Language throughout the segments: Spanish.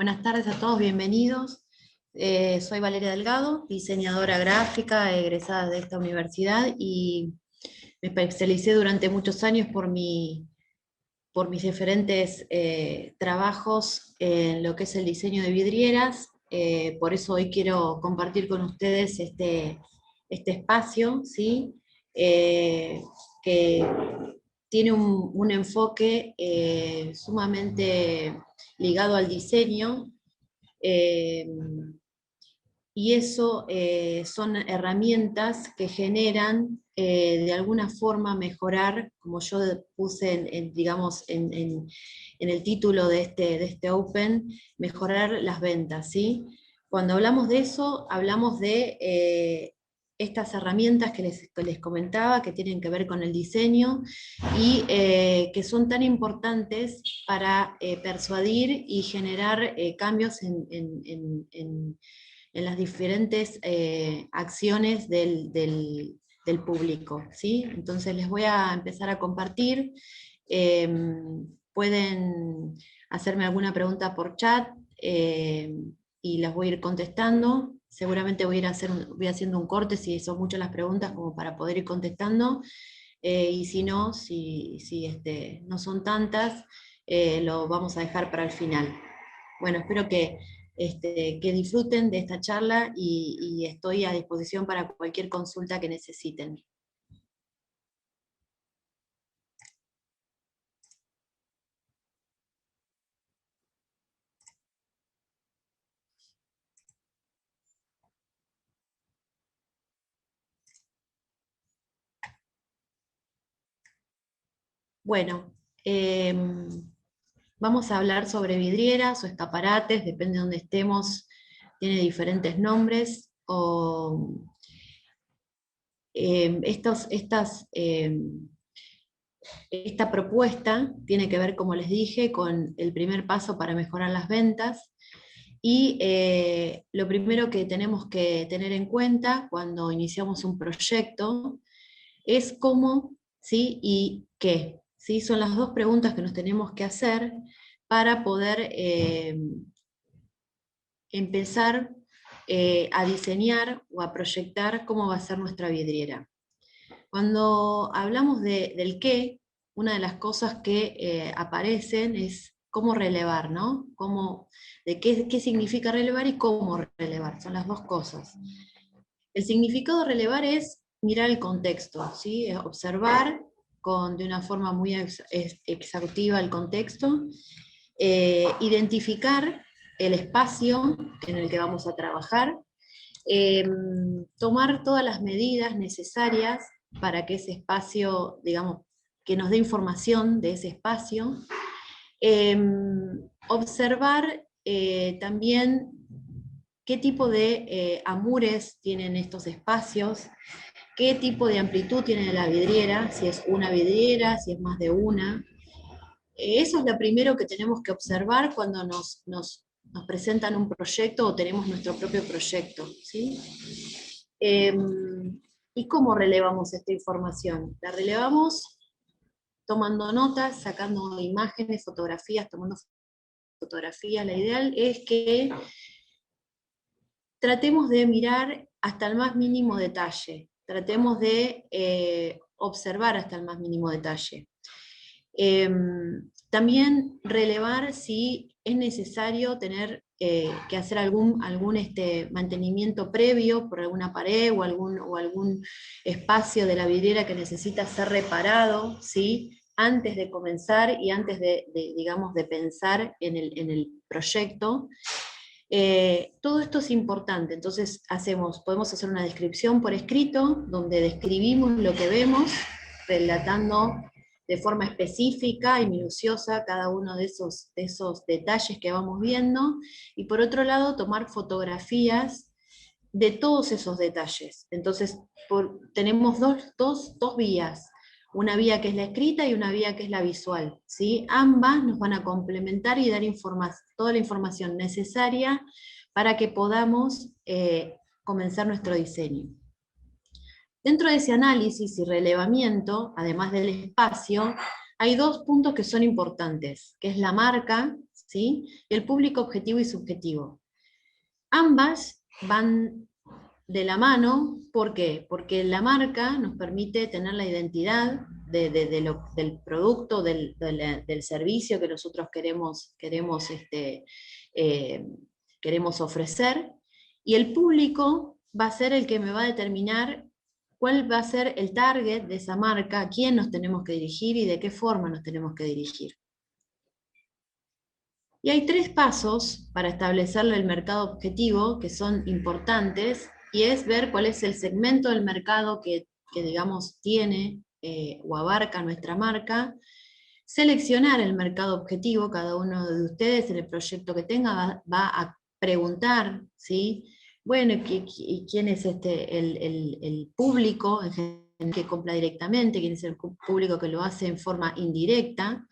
Buenas tardes a todos, bienvenidos. Soy Valeria Delgado, diseñadora gráfica, egresada de esta universidad y me especialicé durante muchos años por mis diferentes trabajos en lo que es el diseño de vidrieras. Por eso hoy quiero compartir con ustedes este espacio, ¿sí? Que tiene un enfoque sumamente ligado al diseño, eh, y eso son herramientas que generan de alguna forma mejorar, como yo puse digamos, en el título de este Open, mejorar las ventas, ¿sí? Cuando hablamos de eso, hablamos de estas herramientas que les comentaba, que tienen que ver con el diseño, y que son tan importantes para persuadir y generar cambios en las diferentes acciones del público, ¿sí? Entonces les voy a empezar a compartir. Pueden hacerme alguna pregunta por chat y las voy a ir contestando. Seguramente voy haciendo un corte si son muchas las preguntas como para poder ir contestando. Y si no, si no son tantas, lo vamos a dejar para el final. Bueno, espero que disfruten de esta charla y estoy a disposición para cualquier consulta que necesiten. Bueno, vamos a hablar sobre vidrieras o escaparates, depende de donde estemos, tiene diferentes nombres. Esta propuesta tiene que ver, como les dije, con el primer paso para mejorar las ventas. Y lo primero que tenemos que tener en cuenta cuando iniciamos un proyecto es cómo, ¿sí? Y qué. ¿Sí? Son las dos preguntas que nos tenemos que hacer para poder empezar a diseñar o a proyectar cómo va a ser nuestra vidriera. Cuando hablamos del qué, una de las cosas que aparecen es cómo relevar, ¿no? Qué significa relevar y cómo relevar, son las dos cosas. El significado de relevar es mirar el contexto, ¿sí? Observar de una forma muy exhaustiva el contexto, identificar el espacio en el que vamos a trabajar, tomar todas las medidas necesarias para que ese espacio, digamos, que nos dé información de ese espacio, observar también qué tipo de amures tienen estos espacios, qué tipo de amplitud tiene la vidriera, si es una vidriera, si es más de una. Eso es lo primero que tenemos que observar cuando nos presentan un proyecto o tenemos nuestro propio proyecto, ¿sí? ¿Y cómo relevamos esta información? La relevamos tomando notas, sacando imágenes, fotografías, tomando fotografías. La ideal es que tratemos de mirar hasta el más mínimo detalle, tratemos de observar hasta el más mínimo detalle. También relevar si es necesario tener que hacer algún mantenimiento previo por alguna pared o algún espacio de la vidriera que necesita ser reparado, ¿sí? Antes de comenzar y antes digamos, de pensar en el proyecto. Todo esto es importante, entonces podemos hacer una descripción por escrito, donde describimos lo que vemos, relatando de forma específica y minuciosa cada uno de esos detalles que vamos viendo, y por otro lado tomar fotografías de todos esos detalles. Entonces tenemos dos vías, una vía que es la escrita y una vía que es la visual, ¿sí? Ambas nos van a complementar y dar toda la información necesaria para que podamos comenzar nuestro diseño. Dentro de ese análisis y relevamiento, además del espacio, hay dos puntos que son importantes, que es la marca, ¿sí? Y el público objetivo y subjetivo. Ambas van de la mano, ¿por qué? Porque la marca nos permite tener la identidad del producto, del servicio que nosotros eh, queremos ofrecer, y el público va a ser el que me va a determinar cuál va a ser el target de esa marca, a quién nos tenemos que dirigir y de qué forma nos tenemos que dirigir. Y hay 3 pasos para establecerle el mercado objetivo que son importantes, y es ver cuál es el segmento del mercado que digamos, tiene o abarca nuestra marca, seleccionar el mercado objetivo. Cada uno de ustedes en el proyecto que tenga va a preguntar, ¿sí? Bueno, ¿quién es el público en general que compra directamente? ¿Quién es el público que lo hace en forma indirecta?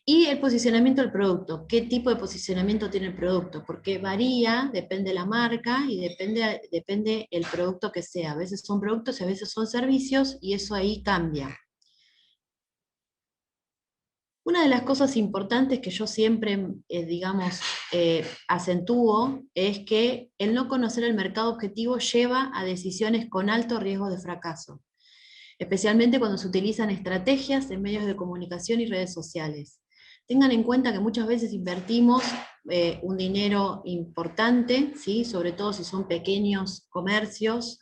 Y el posicionamiento del producto, ¿qué tipo de posicionamiento tiene el producto? Porque varía, depende de la marca y depende el producto que sea. A veces son productos y a veces son servicios, y eso ahí cambia. Una de las cosas importantes que yo siempre, acentúo, es que el no conocer el mercado objetivo lleva a decisiones con alto riesgo de fracaso, especialmente cuando se utilizan estrategias en medios de comunicación y redes sociales. Tengan en cuenta que muchas veces invertimos un dinero importante, ¿sí? Sobre todo si son pequeños comercios,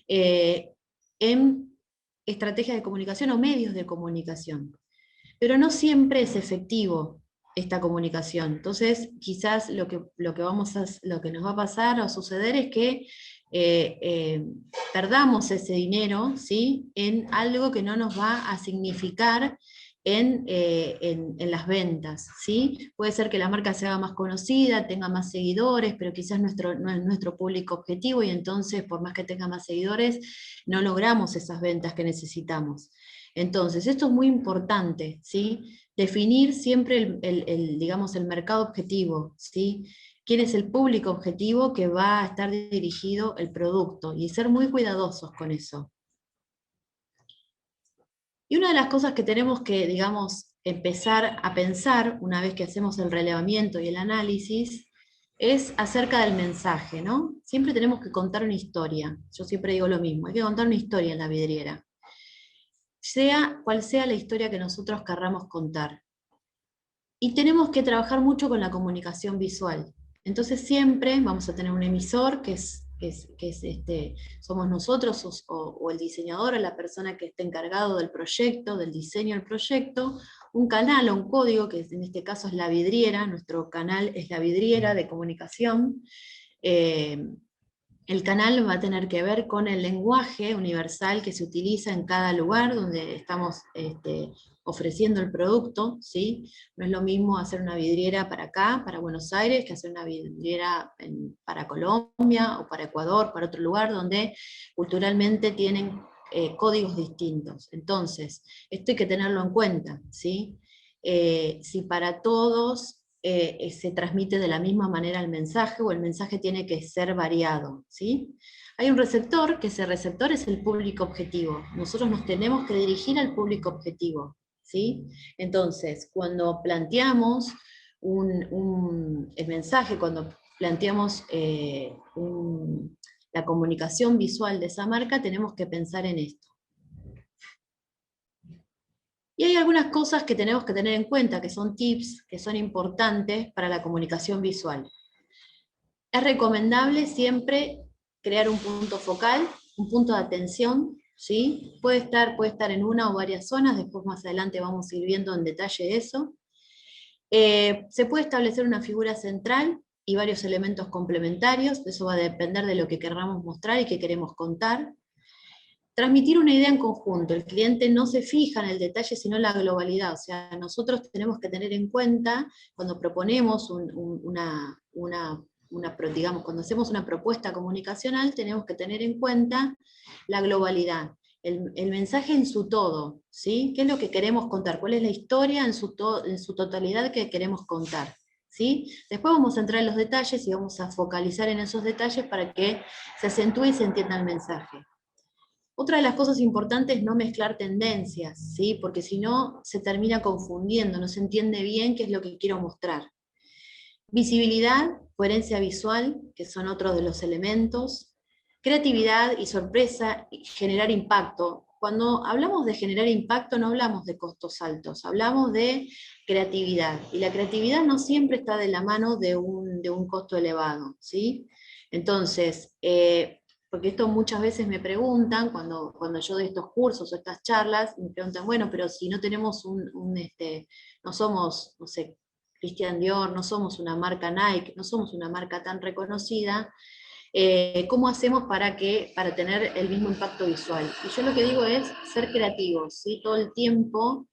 en estrategias de comunicación o medios de comunicación. Pero no siempre es efectivo esta comunicación. Entonces, quizás lo que nos va a pasar o suceder es que perdamos ese dinero, ¿sí? En algo que no nos va a significar en las ventas, ¿sí? Puede ser que la marca se haga más conocida, tenga más seguidores, pero quizás no es nuestro público objetivo, y entonces, por más que tenga más seguidores, no logramos esas ventas que necesitamos. Entonces, esto es muy importante, ¿sí? Definir siempre el mercado objetivo, ¿sí? ¿Quién es el público objetivo que va a estar dirigido el producto? Y ser muy cuidadosos con eso. Y una de las cosas que tenemos que, empezar a pensar una vez que hacemos el relevamiento y el análisis es acerca del mensaje, ¿no? Siempre tenemos que contar una historia. Yo siempre digo lo mismo, hay que contar una historia en la vidriera, sea cual sea la historia que nosotros querramos contar. Y tenemos que trabajar mucho con la comunicación visual. Entonces siempre vamos a tener un emisor somos nosotros o el diseñador o la persona que esté encargado del proyecto, del diseño del proyecto, un canal o un código, que en este caso es la vidriera, nuestro canal es la vidriera de comunicación. El canal va a tener que ver con el lenguaje universal que se utiliza en cada lugar donde estamos ofreciendo el producto, ¿sí? No es lo mismo hacer una vidriera para acá, para Buenos Aires, que hacer una vidriera para Colombia o para Ecuador, para otro lugar donde culturalmente tienen códigos distintos. Entonces, esto hay que tenerlo en cuenta, ¿sí? Si para todos se transmite de la misma manera el mensaje, o el mensaje tiene que ser variado, ¿sí? Hay un receptor, que ese receptor es el público objetivo. Nosotros nos tenemos que dirigir al público objetivo, ¿sí? Entonces, cuando planteamos el mensaje, cuando planteamos la comunicación visual de esa marca, tenemos que pensar en esto. Y hay algunas cosas que tenemos que tener en cuenta, que son tips, que son importantes para la comunicación visual. Es recomendable siempre crear un punto focal, un punto de atención, ¿sí? Puede estar en una o varias zonas, después más adelante vamos a ir viendo en detalle eso. Se puede establecer una figura central y varios elementos complementarios, eso va a depender de lo que queramos mostrar y que queremos contar. Transmitir una idea en conjunto, el cliente no se fija en el detalle sino en la globalidad, o sea, nosotros tenemos que tener en cuenta cuando proponemos cuando hacemos una propuesta comunicacional, tenemos que tener en cuenta la globalidad, el mensaje en su todo, ¿sí? ¿Qué es lo que queremos contar? ¿Cuál es la historia en su totalidad que queremos contar? ¿Sí? Después vamos a entrar en los detalles y vamos a focalizar en esos detalles para que se acentúe y se entienda el mensaje. Otra de las cosas importantes es no mezclar tendencias, ¿sí? Porque si no se termina confundiendo, no se entiende bien qué es lo que quiero mostrar. Visibilidad, coherencia visual, que son otros de los elementos, creatividad y sorpresa, y generar impacto. Cuando hablamos de generar impacto no hablamos de costos altos, hablamos de creatividad. Y la creatividad no siempre está de la mano de un costo elevado, ¿sí? Entonces, porque esto muchas veces me preguntan, cuando yo doy estos cursos o estas charlas, me preguntan, bueno, pero si no tenemos no somos, no sé, Christian Dior, no somos una marca Nike, no somos una marca tan reconocida, ¿cómo hacemos para tener el mismo impacto visual? Y yo lo que digo es ser creativos, ¿sí? Todo el tiempo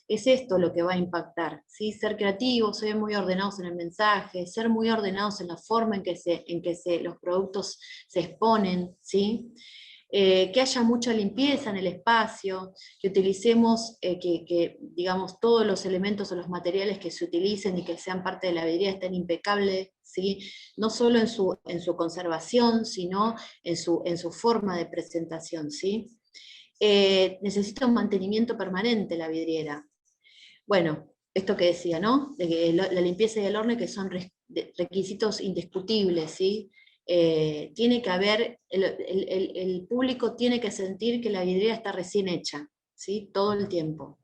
es esto lo que va a impactar, ¿sí? Ser creativos, ser muy ordenados en el mensaje, ser muy ordenados en la forma los productos se exponen, ¿sí? Que haya mucha limpieza en el espacio, que utilicemos, digamos, todos los elementos o los materiales que se utilicen y que sean parte de la vidriera estén impecables, ¿sí? No solo en su conservación, sino en su forma de presentación, ¿sí? Necesita un mantenimiento permanente la vidriera. Bueno, esto que decía, ¿no? De que la limpieza y el horno, que son requisitos indiscutibles, ¿sí? Tiene que haber, el público tiene que sentir que la vidriera está recién hecha, ¿sí? Todo el tiempo.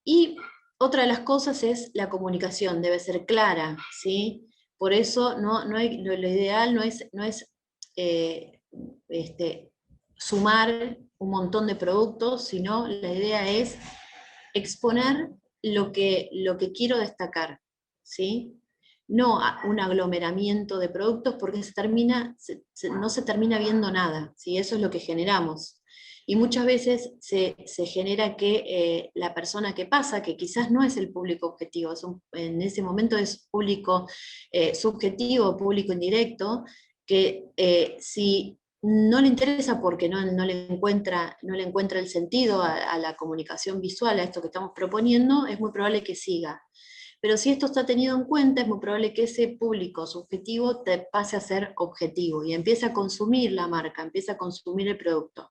Y otra de las cosas es la comunicación, debe ser clara, ¿sí? Por eso lo ideal no es sumar un montón de productos, sino la idea es exponer lo que quiero destacar, ¿sí? No un aglomeramiento de productos porque no se termina viendo nada, ¿sí? Eso es lo que generamos. Y muchas veces se genera que la persona que pasa, que quizás no es el público objetivo, en ese momento es público subjetivo, público indirecto, que si no le interesa porque no le encuentra el sentido a la comunicación visual, a esto que estamos proponiendo, es muy probable que siga. Pero si esto está tenido en cuenta, es muy probable que ese público subjetivo te pase a ser objetivo y empiece a consumir la marca, empiece a consumir el producto.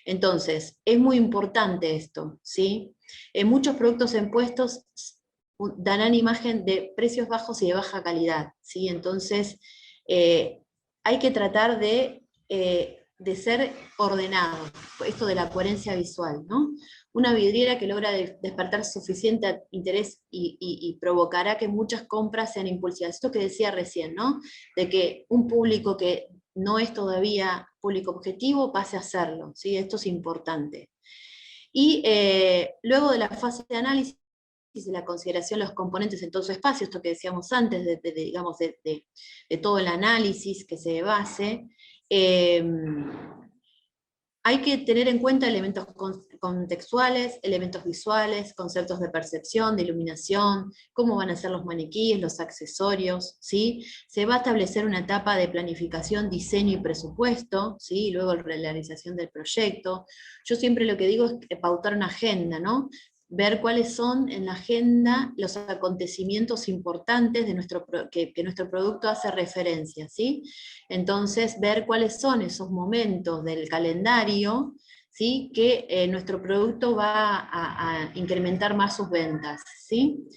Entonces, es muy importante esto, ¿sí? Muchos productos en puestos darán imagen de precios bajos y de baja calidad, ¿sí? Entonces, hay que tratar de ser ordenado, esto de la coherencia visual, ¿no? Una vidriera que logra despertar suficiente interés y provocará que muchas compras sean impulsivas. Esto que decía recién, ¿no? De que un público que no es todavía público objetivo pase a serlo, ¿sí? Esto es importante. Y luego de la fase de análisis, de la consideración de los componentes en todo su espacio, esto que decíamos antes, digamos, de todo el análisis que se base, hay que tener en cuenta elementos contextuales, elementos visuales, conceptos de percepción, de iluminación, cómo van a ser los maniquíes, los accesorios, ¿sí? Se va a establecer una etapa de planificación, diseño y presupuesto, ¿sí? Y luego la realización del proyecto. Yo siempre lo que digo es pautar una agenda, ¿no? Ver cuáles son en la agenda los acontecimientos importantes que nuestro producto hace referencia, ¿sí? Entonces, ver cuáles son esos momentos del calendario, ¿sí? Que nuestro producto va a incrementar más sus ventas, ¿sí?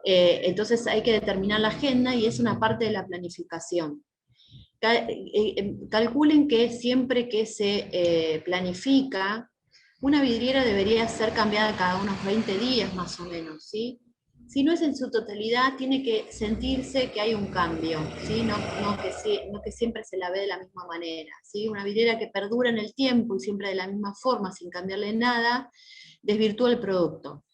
Entonces hay que determinar la agenda y es una parte de la planificación. Calculen que siempre que se planifica, una vidriera debería ser cambiada cada unos 20 días más o menos, ¿sí? Si no es en su totalidad, tiene que sentirse que hay un cambio, ¿sí? No que siempre se la ve de la misma manera, ¿sí? Una vidriera que perdura en el tiempo y siempre de la misma forma, sin cambiarle nada, desvirtúa el producto.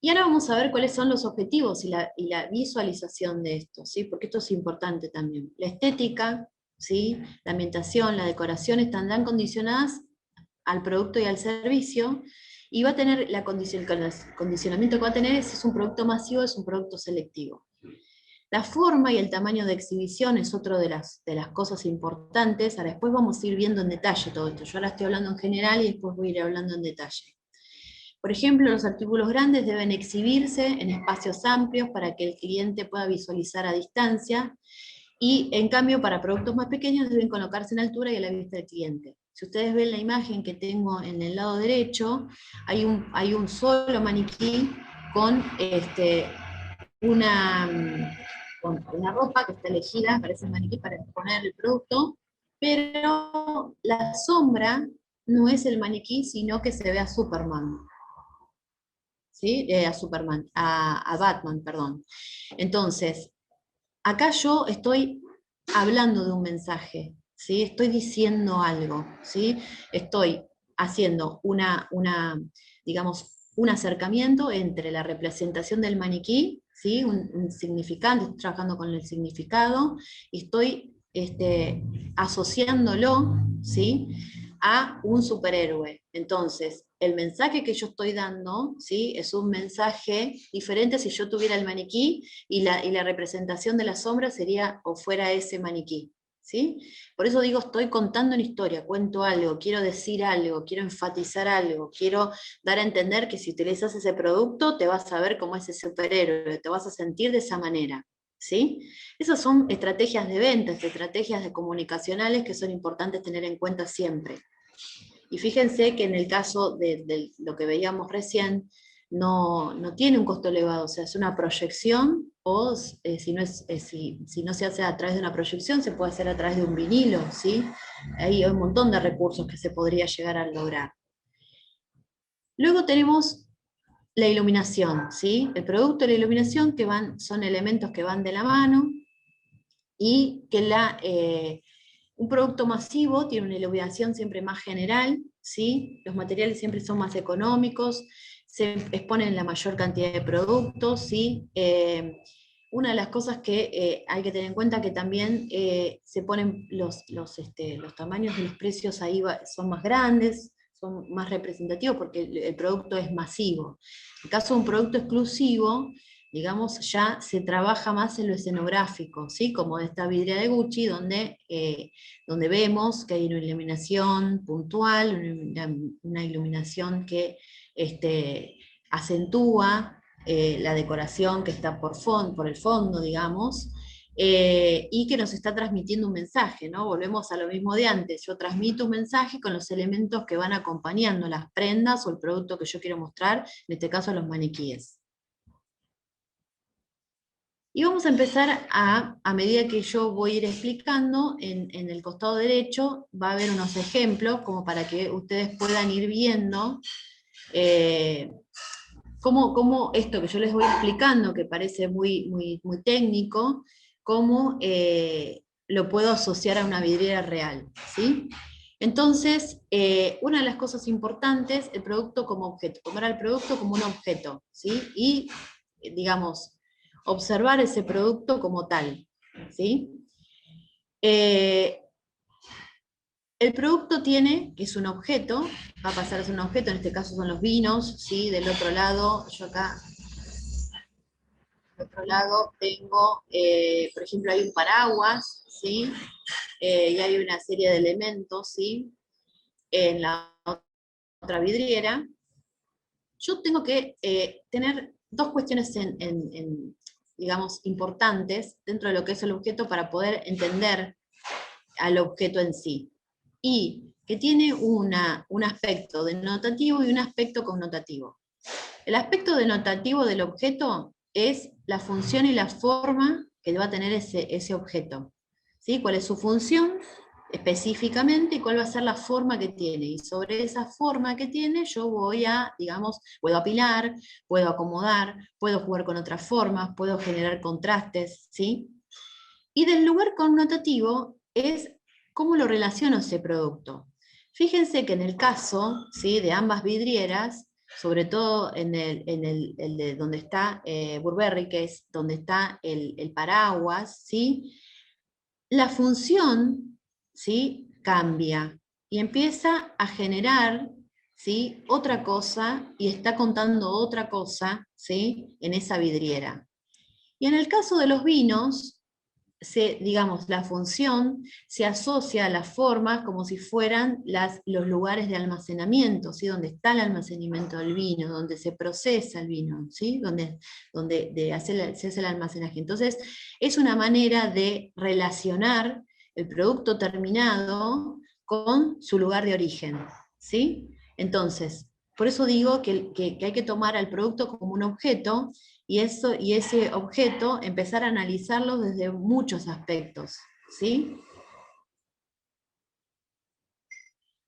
Y ahora vamos a ver cuáles son los objetivos y la visualización de esto, ¿sí? Porque esto es importante también. La estética, ¿sí? La ambientación, la decoración están condicionadas al producto y al servicio, y va a tener el condicionamiento que va a tener es un producto masivo, es un producto selectivo. La forma y el tamaño de exhibición es otra de las cosas importantes. Ahora después vamos a ir viendo en detalle todo esto. Yo ahora estoy hablando en general y después voy a ir hablando en detalle. Por ejemplo, los artículos grandes deben exhibirse en espacios amplios para que el cliente pueda visualizar a distancia, y en cambio para productos más pequeños deben colocarse en altura y a la vista del cliente. si ustedes ven la imagen que tengo en el lado derecho, hay un solo maniquí con con una ropa que está elegida para ese maniquí para exponer el producto, pero la sombra no es el maniquí, sino que se ve a Superman. ¿Sí? A Batman, perdón. Entonces, acá yo estoy hablando de un mensaje, ¿sí? Estoy diciendo algo, ¿sí? Estoy haciendo digamos, un acercamiento entre la representación del maniquí, ¿sí? Un significante, estoy trabajando con el significado, y estoy asociándolo, ¿sí? A un superhéroe. Entonces, el mensaje que yo estoy dando, ¿sí? Es un mensaje diferente si yo tuviera el maniquí y la representación de la sombra sería o fuera ese maniquí. ¿Sí? Por eso digo, estoy contando una historia, cuento algo, quiero decir algo, quiero enfatizar algo, quiero dar a entender que si utilizas ese producto te vas a ver como ese superhéroe, te vas a sentir de esa manera. ¿Sí? Esas son estrategias de ventas, estrategias de comunicacionales que son importantes tener en cuenta siempre. Y fíjense que en el caso de lo que veíamos recién, no tiene un costo elevado, o sea, es una proyección, o si no se hace a través de una proyección, se puede hacer a través de un vinilo, ¿sí? Ahí hay un montón de recursos que se podría llegar a lograr. Luego tenemos la iluminación, ¿sí? El producto y la iluminación son elementos que van de la mano, y que un producto masivo tiene una iluminación siempre más general, ¿sí? Los materiales siempre son más económicos, se exponen la mayor cantidad de productos, ¿sí? Una de las cosas que hay que tener en cuenta que también se ponen los tamaños de los precios ahí son más grandes, son más representativos porque el producto es masivo. En el caso de un producto exclusivo, digamos, ya se trabaja más en lo escenográfico, ¿sí? Como esta vidriera de Gucci, donde vemos que hay una iluminación puntual, una iluminación que acentúa la decoración que está por el fondo, digamos, y que nos está transmitiendo un mensaje, ¿no? Volvemos a lo mismo de antes, yo transmito un mensaje con los elementos que van acompañando las prendas o el producto que yo quiero mostrar, en este caso los maniquíes. Y vamos a empezar a medida que yo voy a ir explicando, en el costado derecho va a haber unos ejemplos como para que ustedes puedan ir viendo cómo esto que yo les voy explicando, que parece muy técnico, cómo lo puedo asociar a una vidriera real, ¿sí? Entonces, una de las cosas importantes, el producto como objeto, tomar al producto como un objeto, ¿sí? Y, digamos, observar ese producto como tal, ¿sí? El producto que es un objeto, va a pasar a ser un objeto, en este caso son los vinos, ¿sí? Del otro lado, yo acá, del otro lado tengo, por ejemplo, hay un paraguas, ¿sí? Y hay una serie de elementos, ¿sí? En la otra vidriera. Yo tengo que tener dos cuestiones digamos, importantes dentro de lo que es el objeto para poder entender al objeto en sí. Y que tiene un aspecto denotativo y un aspecto connotativo. El aspecto denotativo del objeto es la función y la forma que va a tener ese objeto. ¿Sí? ¿Cuál es su función específicamente y cuál va a ser la forma que tiene? Y sobre esa forma que tiene yo digamos, puedo apilar, puedo acomodar, puedo jugar con otras formas, puedo generar contrastes, ¿sí? Y del lugar connotativo es cómo lo relaciono ese producto. Fíjense que en el caso, ¿sí?, de ambas vidrieras, sobre todo en el de donde está Burberry, que es donde está el paraguas, ¿sí?, la función, ¿sí?, cambia y empieza a generar, ¿sí?, otra cosa y está contando otra cosa, ¿sí?, en esa vidriera. Y en el caso de los vinos, digamos, la función se asocia a las formas como si fueran los lugares de almacenamiento, ¿sí? Donde está el almacenamiento del vino, donde se procesa el vino, ¿sí? Donde se hace el almacenaje. Entonces, es una manera de relacionar el producto terminado con su lugar de origen, ¿sí? Entonces, por eso digo que hay que tomar al producto como un objeto, y ese objeto empezar a analizarlo desde muchos aspectos, ¿sí?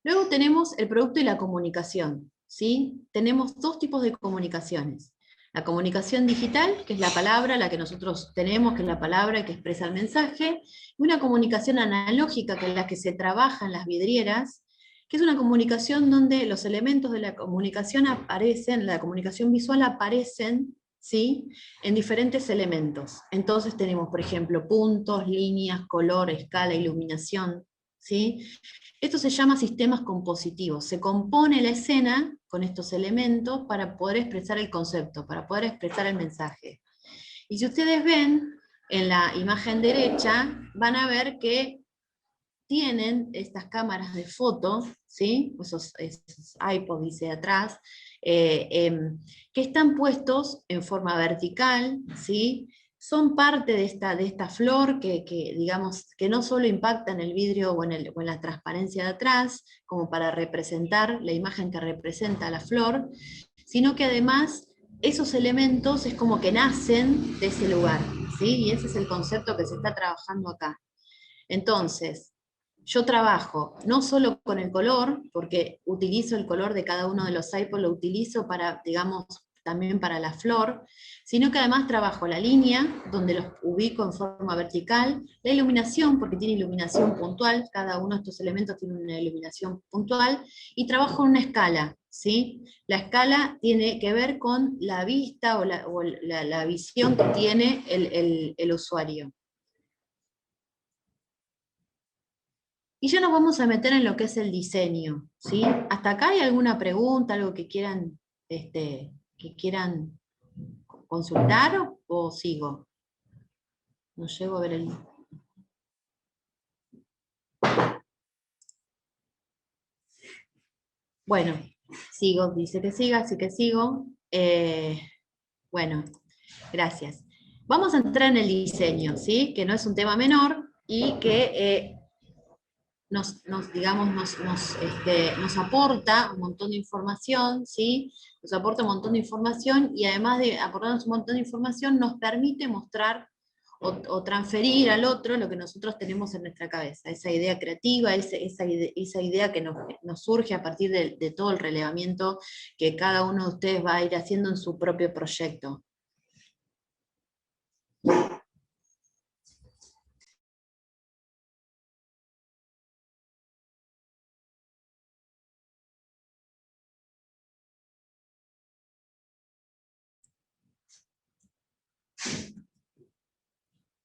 Luego tenemos el producto y la comunicación, ¿sí? Tenemos dos tipos de comunicaciones. La comunicación digital, que es la palabra, la que nosotros tenemos, que es la palabra que expresa el mensaje, y una comunicación analógica, que es la que se trabaja en las vidrieras, que es una comunicación donde los elementos de la comunicación aparecen, la comunicación visual aparecen, ¿sí? En diferentes elementos. Entonces tenemos, por ejemplo, puntos, líneas, color, escala, iluminación, ¿sí? Esto se llama sistemas compositivos. Se compone la escena con estos elementos para poder expresar el concepto, para poder expresar el mensaje. Y si ustedes ven, en la imagen derecha, van a ver que tienen estas cámaras de foto, ¿sí? esos iPods, dice atrás, que están puestos en forma vertical, ¿sí? Son parte de esta flor digamos, que no solo impacta en el vidrio o en la transparencia de atrás, como para representar la imagen que representa la flor, sino que además esos elementos es como que nacen de ese lugar, ¿sí? Y ese es el concepto que se está trabajando acá. Entonces, yo trabajo no solo con el color, porque utilizo el color de cada uno de los iPods, lo utilizo para, digamos, también para la flor, sino que además trabajo la línea, donde los ubico en forma vertical, la iluminación, porque tiene iluminación puntual, cada uno de estos elementos tiene una iluminación puntual, y trabajo en una escala, ¿sí? La escala tiene que ver con la vista o la visión que tiene el usuario. Y ya nos vamos a meter en lo que es el diseño, ¿sí? ¿Hasta acá hay alguna pregunta, algo que quieran consultar o sigo? No llego a ver el... Bueno, sigo, dice que siga, así que sigo. Bueno, gracias. Vamos a entrar en el diseño, ¿sí? Que no es un tema menor y que digamos, nos aporta un montón de información, ¿sí? Nos aporta un montón de información y además de aportarnos un montón de información, nos permite mostrar o transferir al otro lo que nosotros tenemos en nuestra cabeza, esa idea creativa, esa idea que nos surge a partir de todo el relevamiento que cada uno de ustedes va a ir haciendo en su propio proyecto.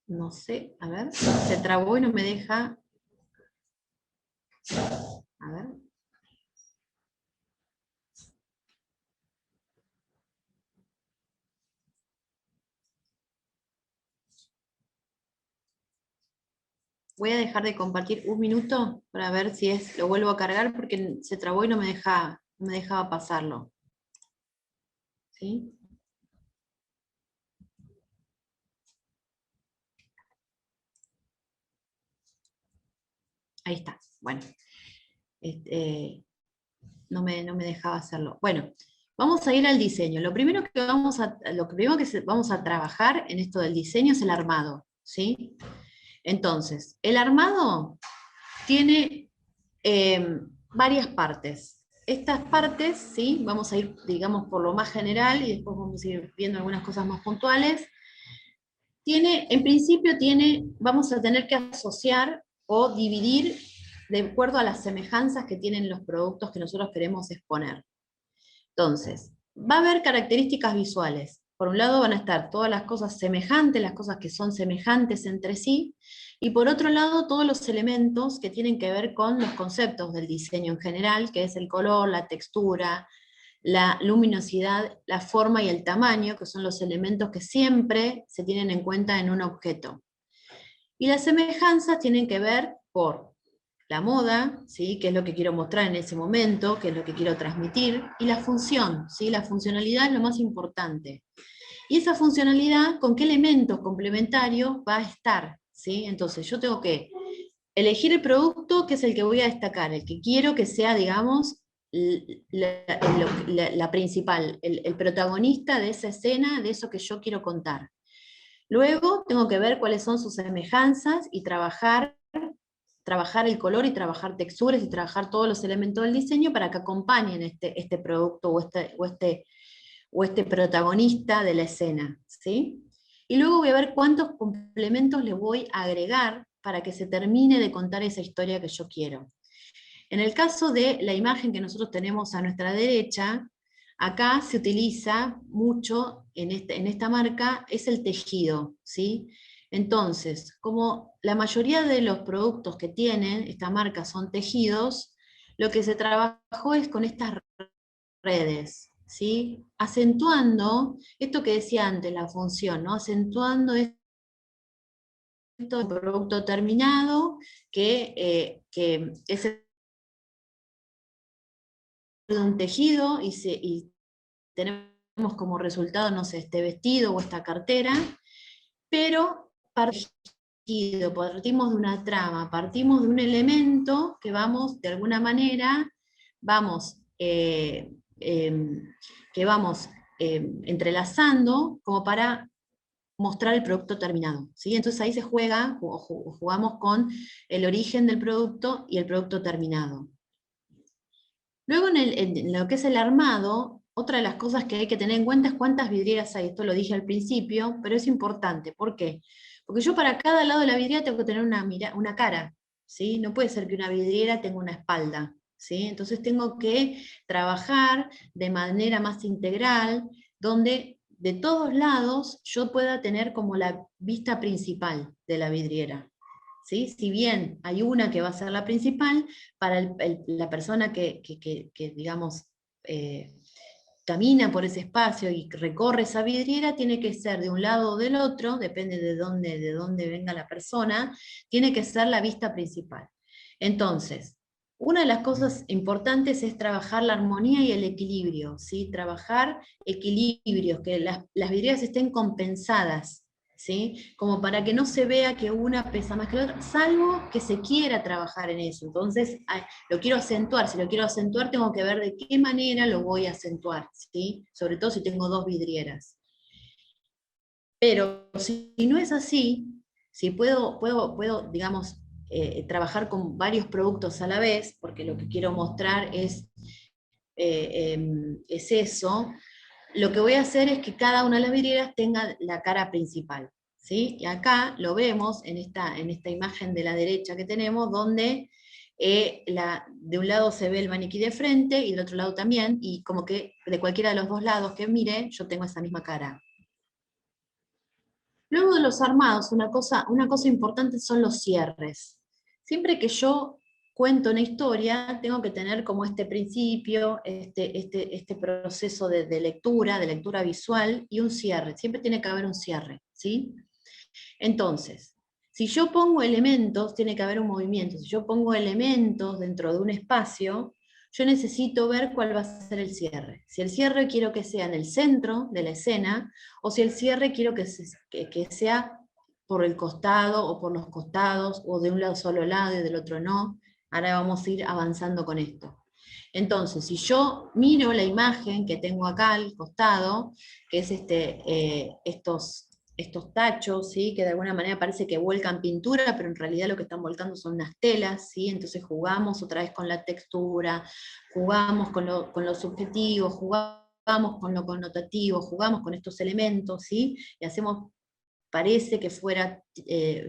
No sé, a ver, se trabó y no me deja. A ver. Voy a dejar de compartir un minuto para ver si lo vuelvo a cargar porque se trabó y no me dejaba pasarlo. ¿Sí? Ahí está. Bueno. No me dejaba hacerlo. Bueno, vamos a ir al diseño. Lo primero que vamos a trabajar en esto del diseño es el armado, ¿sí? Entonces, el armado tiene varias partes. Estas partes, ¿sí? Vamos a ir, digamos, por lo más general y después vamos a ir viendo algunas cosas más puntuales. En principio vamos a tener que asociar o dividir de acuerdo a las semejanzas que tienen los productos que nosotros queremos exponer. Entonces, va a haber características visuales. Por un lado van a estar todas las cosas semejantes, las cosas que son semejantes entre sí, y por otro lado todos los elementos que tienen que ver con los conceptos del diseño en general, que es el color, la textura, la luminosidad, la forma y el tamaño, que son los elementos que siempre se tienen en cuenta en un objeto. Y las semejanzas tienen que ver por la moda, ¿sí? Que es lo que quiero mostrar en ese momento, que es lo que quiero transmitir, y la función, ¿sí? La funcionalidad es lo más importante. Y esa funcionalidad, ¿con qué elementos complementarios va a estar? ¿Sí? Entonces yo tengo que elegir el producto que es el que voy a destacar, el que quiero que sea, digamos, la principal, el protagonista de esa escena, de eso que yo quiero contar. Luego tengo que ver cuáles son sus semejanzas y trabajar el color y trabajar texturas y trabajar todos los elementos del diseño para que acompañen este producto o este protagonista de la escena, ¿sí? Y luego voy a ver cuántos complementos le voy a agregar para que se termine de contar esa historia que yo quiero. En el caso de la imagen que nosotros tenemos a nuestra derecha, acá se utiliza mucho en esta marca, es el tejido, ¿sí? Entonces, como la mayoría de los productos que tienen esta marca son tejidos, lo que se trabajó es con estas redes, ¿sí? Acentuando esto que decía antes, la función, ¿no? Acentuando esto del producto terminado, que es un tejido y tenemos como resultado, no sé, este vestido o esta cartera, pero partimos de una trama, partimos de un elemento que vamos, de alguna manera, vamos, que vamos entrelazando como para mostrar el producto terminado, ¿sí? Entonces ahí se juega, o jugamos con el origen del producto y el producto terminado. Luego en lo que es el armado, otra de las cosas que hay que tener en cuenta es cuántas vidrieras hay. Esto lo dije al principio, pero es importante. ¿Por qué? Porque yo para cada lado de la vidriera tengo que tener una cara, ¿sí? No puede ser que una vidriera tenga una espalda, ¿sí? Entonces tengo que trabajar de manera más integral, donde de todos lados yo pueda tener como la vista principal de la vidriera. ¿Sí? Si bien hay una que va a ser la principal, para la persona que digamos, camina por ese espacio y recorre esa vidriera, tiene que ser de un lado o del otro, depende de dónde venga la persona, tiene que ser la vista principal. Entonces, una de las cosas importantes es trabajar la armonía y el equilibrio, ¿sí? Trabajar equilibrios, que las vidrieras estén compensadas, ¿sí? Como para que no se vea que una pesa más que la otra, salvo que se quiera trabajar en eso. Entonces, lo quiero acentuar, si lo quiero acentuar tengo que ver de qué manera lo voy a acentuar, ¿sí? Sobre todo si tengo dos vidrieras. Pero si no es así, si puedo digamos, trabajar con varios productos a la vez, porque lo que quiero mostrar es eso, lo que voy a hacer es que cada una de las vidrieras tenga la cara principal, ¿sí? Y acá lo vemos en esta imagen de la derecha que tenemos, donde de un lado se ve el maniquí de frente y del otro lado también, y como que de cualquiera de los dos lados que mire, yo tengo esa misma cara. Luego de los armados, una cosa importante son los cierres. Siempre que yo cuento una historia, tengo que tener como este principio, este proceso de lectura visual y un cierre. Siempre tiene que haber un cierre, ¿sí? Entonces, si yo pongo elementos, tiene que haber un movimiento. Si yo pongo elementos dentro de un espacio, yo necesito ver cuál va a ser el cierre. Si el cierre quiero que sea en el centro de la escena, o si el cierre quiero que sea por el costado, o por los costados, o de un lado solo lado y del otro no. Ahora vamos a ir avanzando con esto. Entonces, si yo miro la imagen que tengo acá al costado, que es estos tachos, ¿sí? Que de alguna manera parece que vuelcan pintura, pero en realidad lo que están volcando son unas telas, ¿sí? Entonces jugamos otra vez con la textura, jugamos con lo subjetivo, jugamos con lo connotativo, jugamos con estos elementos, ¿sí? Y hacemos, parece que fuera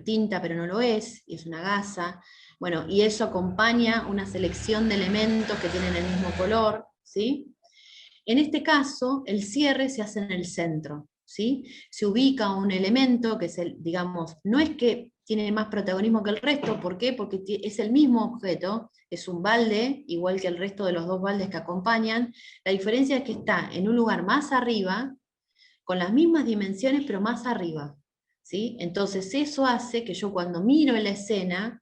tinta, pero no lo es, y es una gasa. Bueno, y eso acompaña una selección de elementos que tienen el mismo color, ¿sí? En este caso, el cierre se hace en el centro, ¿sí? Se ubica un elemento que es digamos, no es que tiene más protagonismo que el resto, ¿por qué? Porque es el mismo objeto, es un balde, igual que el resto de los dos baldes que acompañan. La diferencia es que está en un lugar más arriba, con las mismas dimensiones, pero más arriba, ¿sí? Entonces eso hace que yo cuando miro en la escena,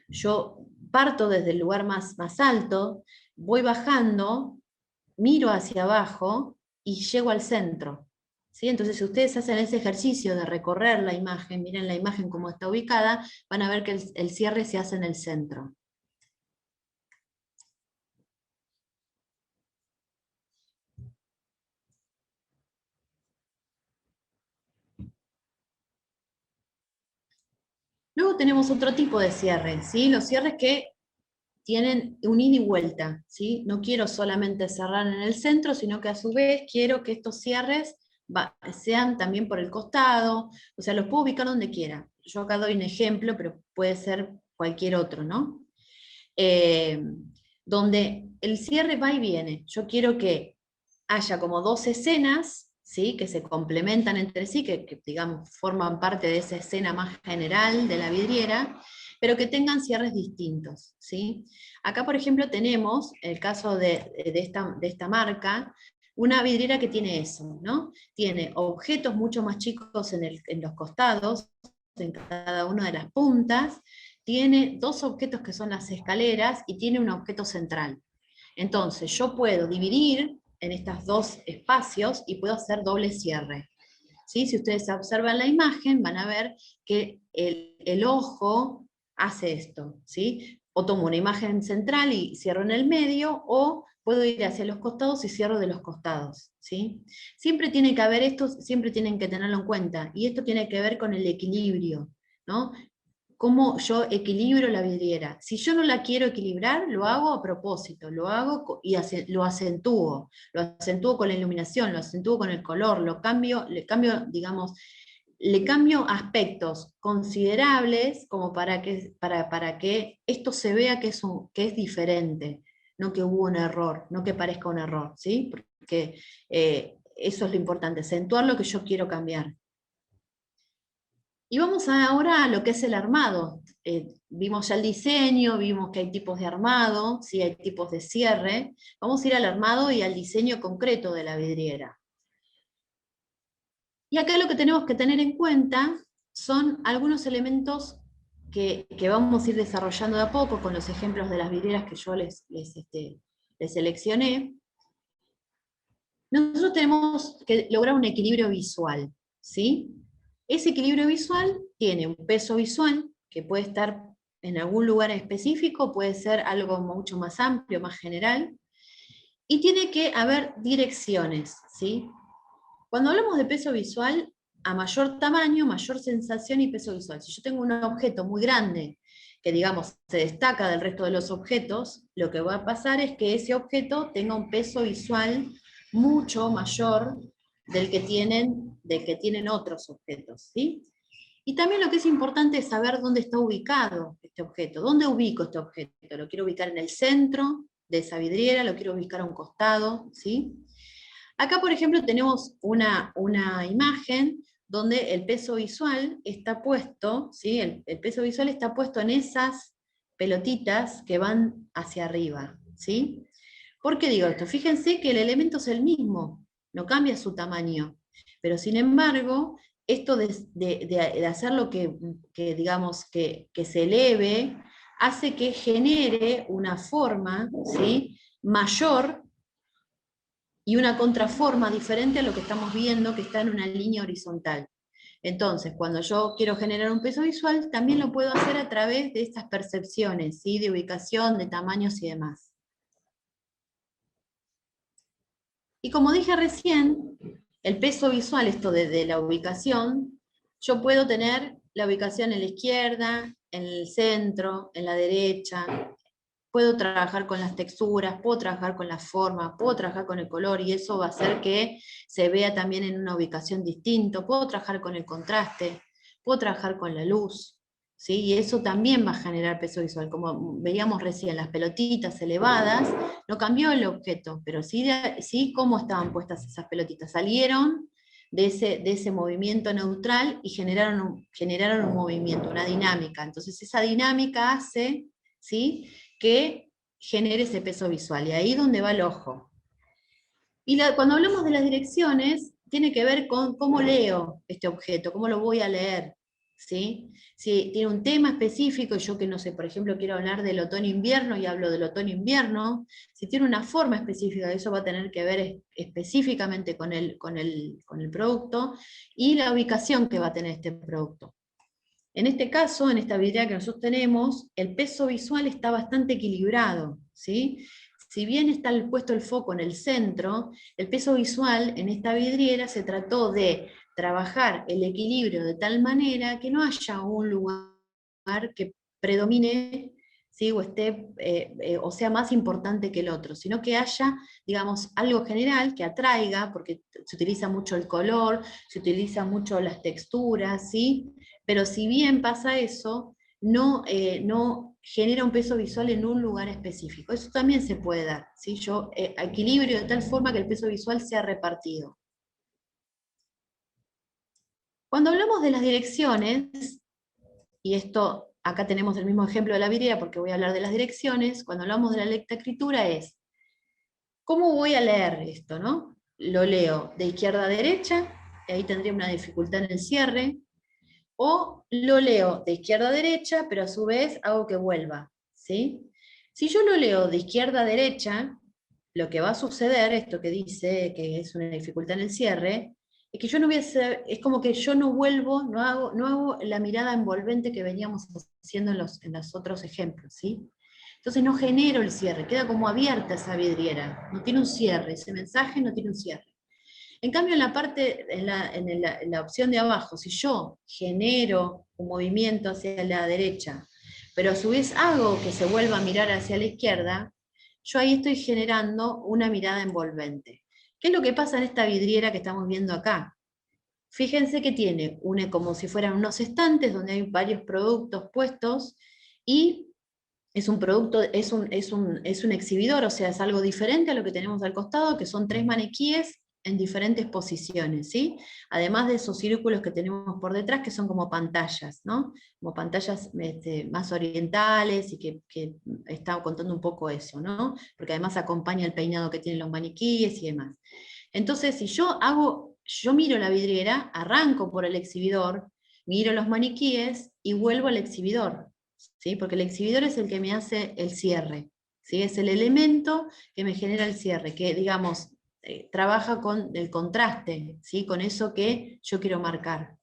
yo parto desde el lugar más alto, voy bajando, miro hacia abajo y llego al centro, ¿sí? Entonces, si ustedes hacen ese ejercicio de recorrer la imagen, miren la imagen cómo está ubicada, van a ver que el cierre se hace en el centro. Luego tenemos otro tipo de cierre, ¿sí? Los cierres que tienen un ida y vuelta, ¿sí? No quiero solamente cerrar en el centro, sino que a su vez quiero que estos cierres sean también por el costado, o sea, los puedo ubicar donde quiera. Yo acá doy un ejemplo, pero puede ser cualquier otro, ¿no? Eh, donde el cierre va y viene. Yo quiero que haya como dos escenas, ¿sí? Que se complementan entre sí, que digamos forman parte de esa escena más general de la vidriera, pero que tengan cierres distintos, ¿sí? Acá, por ejemplo, tenemos el caso de esta marca, una vidriera que tiene eso, ¿no? Tiene objetos mucho más chicos en los costados, en cada una de las puntas, tiene dos objetos que son las escaleras y tiene un objeto central. Entonces, yo puedo dividir en estos dos espacios y puedo hacer doble cierre. ¿Sí? Si ustedes observan la imagen, van a ver que el ojo hace esto. ¿Sí? O tomo una imagen central y cierro en el medio, o puedo ir hacia los costados y cierro de los costados. ¿Sí? Siempre tiene que haber esto, siempre tienen que tenerlo en cuenta, y esto tiene que ver con el equilibrio, ¿no? Cómo yo equilibro la vidriera. Si yo no la quiero equilibrar, lo hago a propósito, lo hago y lo acentúo con la iluminación, lo acentúo con el color, le cambio, digamos, le cambio aspectos considerables como para que esto se vea que es diferente, no que hubo un error, no que parezca un error, ¿sí? Porque eso es lo importante, acentuar lo que yo quiero cambiar. Y vamos ahora a lo que es el armado. Vimos ya el diseño, vimos que hay tipos de armado, sí, hay tipos de cierre. Vamos a ir al armado y al diseño concreto de la vidriera. Y acá lo que tenemos que tener en cuenta son algunos elementos que vamos a ir desarrollando de a poco con los ejemplos de las vidrieras que yo les seleccioné. Nosotros tenemos que lograr un equilibrio visual, ¿sí? Ese equilibrio visual tiene un peso visual, que puede estar en algún lugar específico, puede ser algo mucho más amplio, más general, y tiene que haber direcciones, ¿sí? Cuando hablamos de peso visual, a mayor tamaño, mayor sensación y peso visual. Si yo tengo un objeto muy grande, que digamos se destaca del resto de los objetos, lo que va a pasar es que ese objeto tenga un peso visual mucho mayor del que tienen otros objetos, ¿sí? Y también lo que es importante es saber dónde está ubicado este objeto. ¿Dónde ubico este objeto? ¿Lo quiero ubicar en el centro de esa vidriera? ¿Lo quiero ubicar a un costado? ¿Sí? Acá, por ejemplo, tenemos una imagen donde el peso visual está puesto, ¿sí? El peso visual está puesto en esas pelotitas que van hacia arriba, ¿sí? ¿Por qué digo esto? Fíjense que el elemento es el mismo, no cambia su tamaño, pero sin embargo, esto de hacer lo digamos, que se eleve, hace que genere una forma, ¿sí? Mayor y una contraforma diferente a lo que estamos viendo que está en una línea horizontal. Entonces, cuando yo quiero generar un peso visual, también lo puedo hacer a través de estas percepciones, ¿sí? De ubicación, de tamaños y demás. Y como dije recién, el peso visual, esto de la ubicación, yo puedo tener la ubicación en la izquierda, en el centro, en la derecha, puedo trabajar con las texturas, puedo trabajar con la forma, puedo trabajar con el color, y eso va a hacer que se vea también en una ubicación distinta, puedo trabajar con el contraste, puedo trabajar con la luz, ¿sí? Y eso también va a generar peso visual. Como veíamos recién, las pelotitas elevadas, no cambió el objeto, pero sí cómo estaban puestas esas pelotitas. Salieron de ese movimiento neutral y generaron un movimiento, una dinámica. Entonces esa dinámica hace, ¿sí?, que genere ese peso visual, y ahí es donde va el ojo. Y cuando hablamos de las direcciones, tiene que ver con cómo leo este objeto, cómo lo voy a leer. ¿sí? Si tiene un tema específico, yo que no sé, por ejemplo, quiero hablar del otoño-invierno y hablo del otoño-invierno, si tiene una forma específica, eso va a tener que ver específicamente con el producto y la ubicación que va a tener este producto. En este caso, en esta vidriera que nosotros tenemos, el peso visual está bastante equilibrado, ¿sí? Si bien está puesto el foco en el centro, el peso visual en esta vidriera se trató de trabajar el equilibrio de tal manera que no haya un lugar que predomine, ¿sí? O sea más importante que el otro, sino que haya, digamos, algo general que atraiga, porque se utiliza mucho el color, se utiliza mucho las texturas, ¿sí? Pero si bien pasa eso, no genera un peso visual en un lugar específico. Eso también se puede dar, ¿sí? Yo equilibrio de tal forma que el peso visual sea repartido. Cuando hablamos de las direcciones, y esto, acá tenemos el mismo ejemplo de la vidriera porque voy a hablar de las direcciones, cuando hablamos de la lectoescritura es, ¿cómo voy a leer esto, no? Lo leo de izquierda a derecha, y ahí tendría una dificultad en el cierre, o lo leo de izquierda a derecha, pero a su vez hago que vuelva, ¿sí? Si yo lo leo de izquierda a derecha, lo que va a suceder, esto que dice que es una dificultad en el cierre, es que yo no voy a hacer, es como que yo no vuelvo, no hago la mirada envolvente que veníamos haciendo en los otros ejemplos, ¿sí? Entonces no genero el cierre, queda como abierta esa vidriera, no tiene un cierre, ese mensaje no tiene un cierre. En cambio, en la opción de abajo, si yo genero un movimiento hacia la derecha, pero a su vez hago que se vuelva a mirar hacia la izquierda, yo ahí estoy generando una mirada envolvente. ¿Qué es lo que pasa en esta vidriera que estamos viendo acá? Fíjense que tiene como si fueran unos estantes donde hay varios productos puestos y es un producto, es un exhibidor, o sea, es algo diferente a lo que tenemos al costado, que son 3 maniquíes en diferentes posiciones, ¿sí? Además de esos círculos que tenemos por detrás, que son como pantallas, ¿no? Como pantallas más orientales y que está contando un poco eso, ¿no? Porque además acompaña el peinado que tienen los maniquíes y demás. Entonces, si yo miro la vidriera, arranco por el exhibidor, miro los maniquíes y vuelvo al exhibidor, ¿sí? Porque el exhibidor es el que me hace el cierre, ¿sí? Es el elemento que me genera el cierre, que digamos, trabaja con el contraste, ¿sí? Con eso que yo quiero marcar.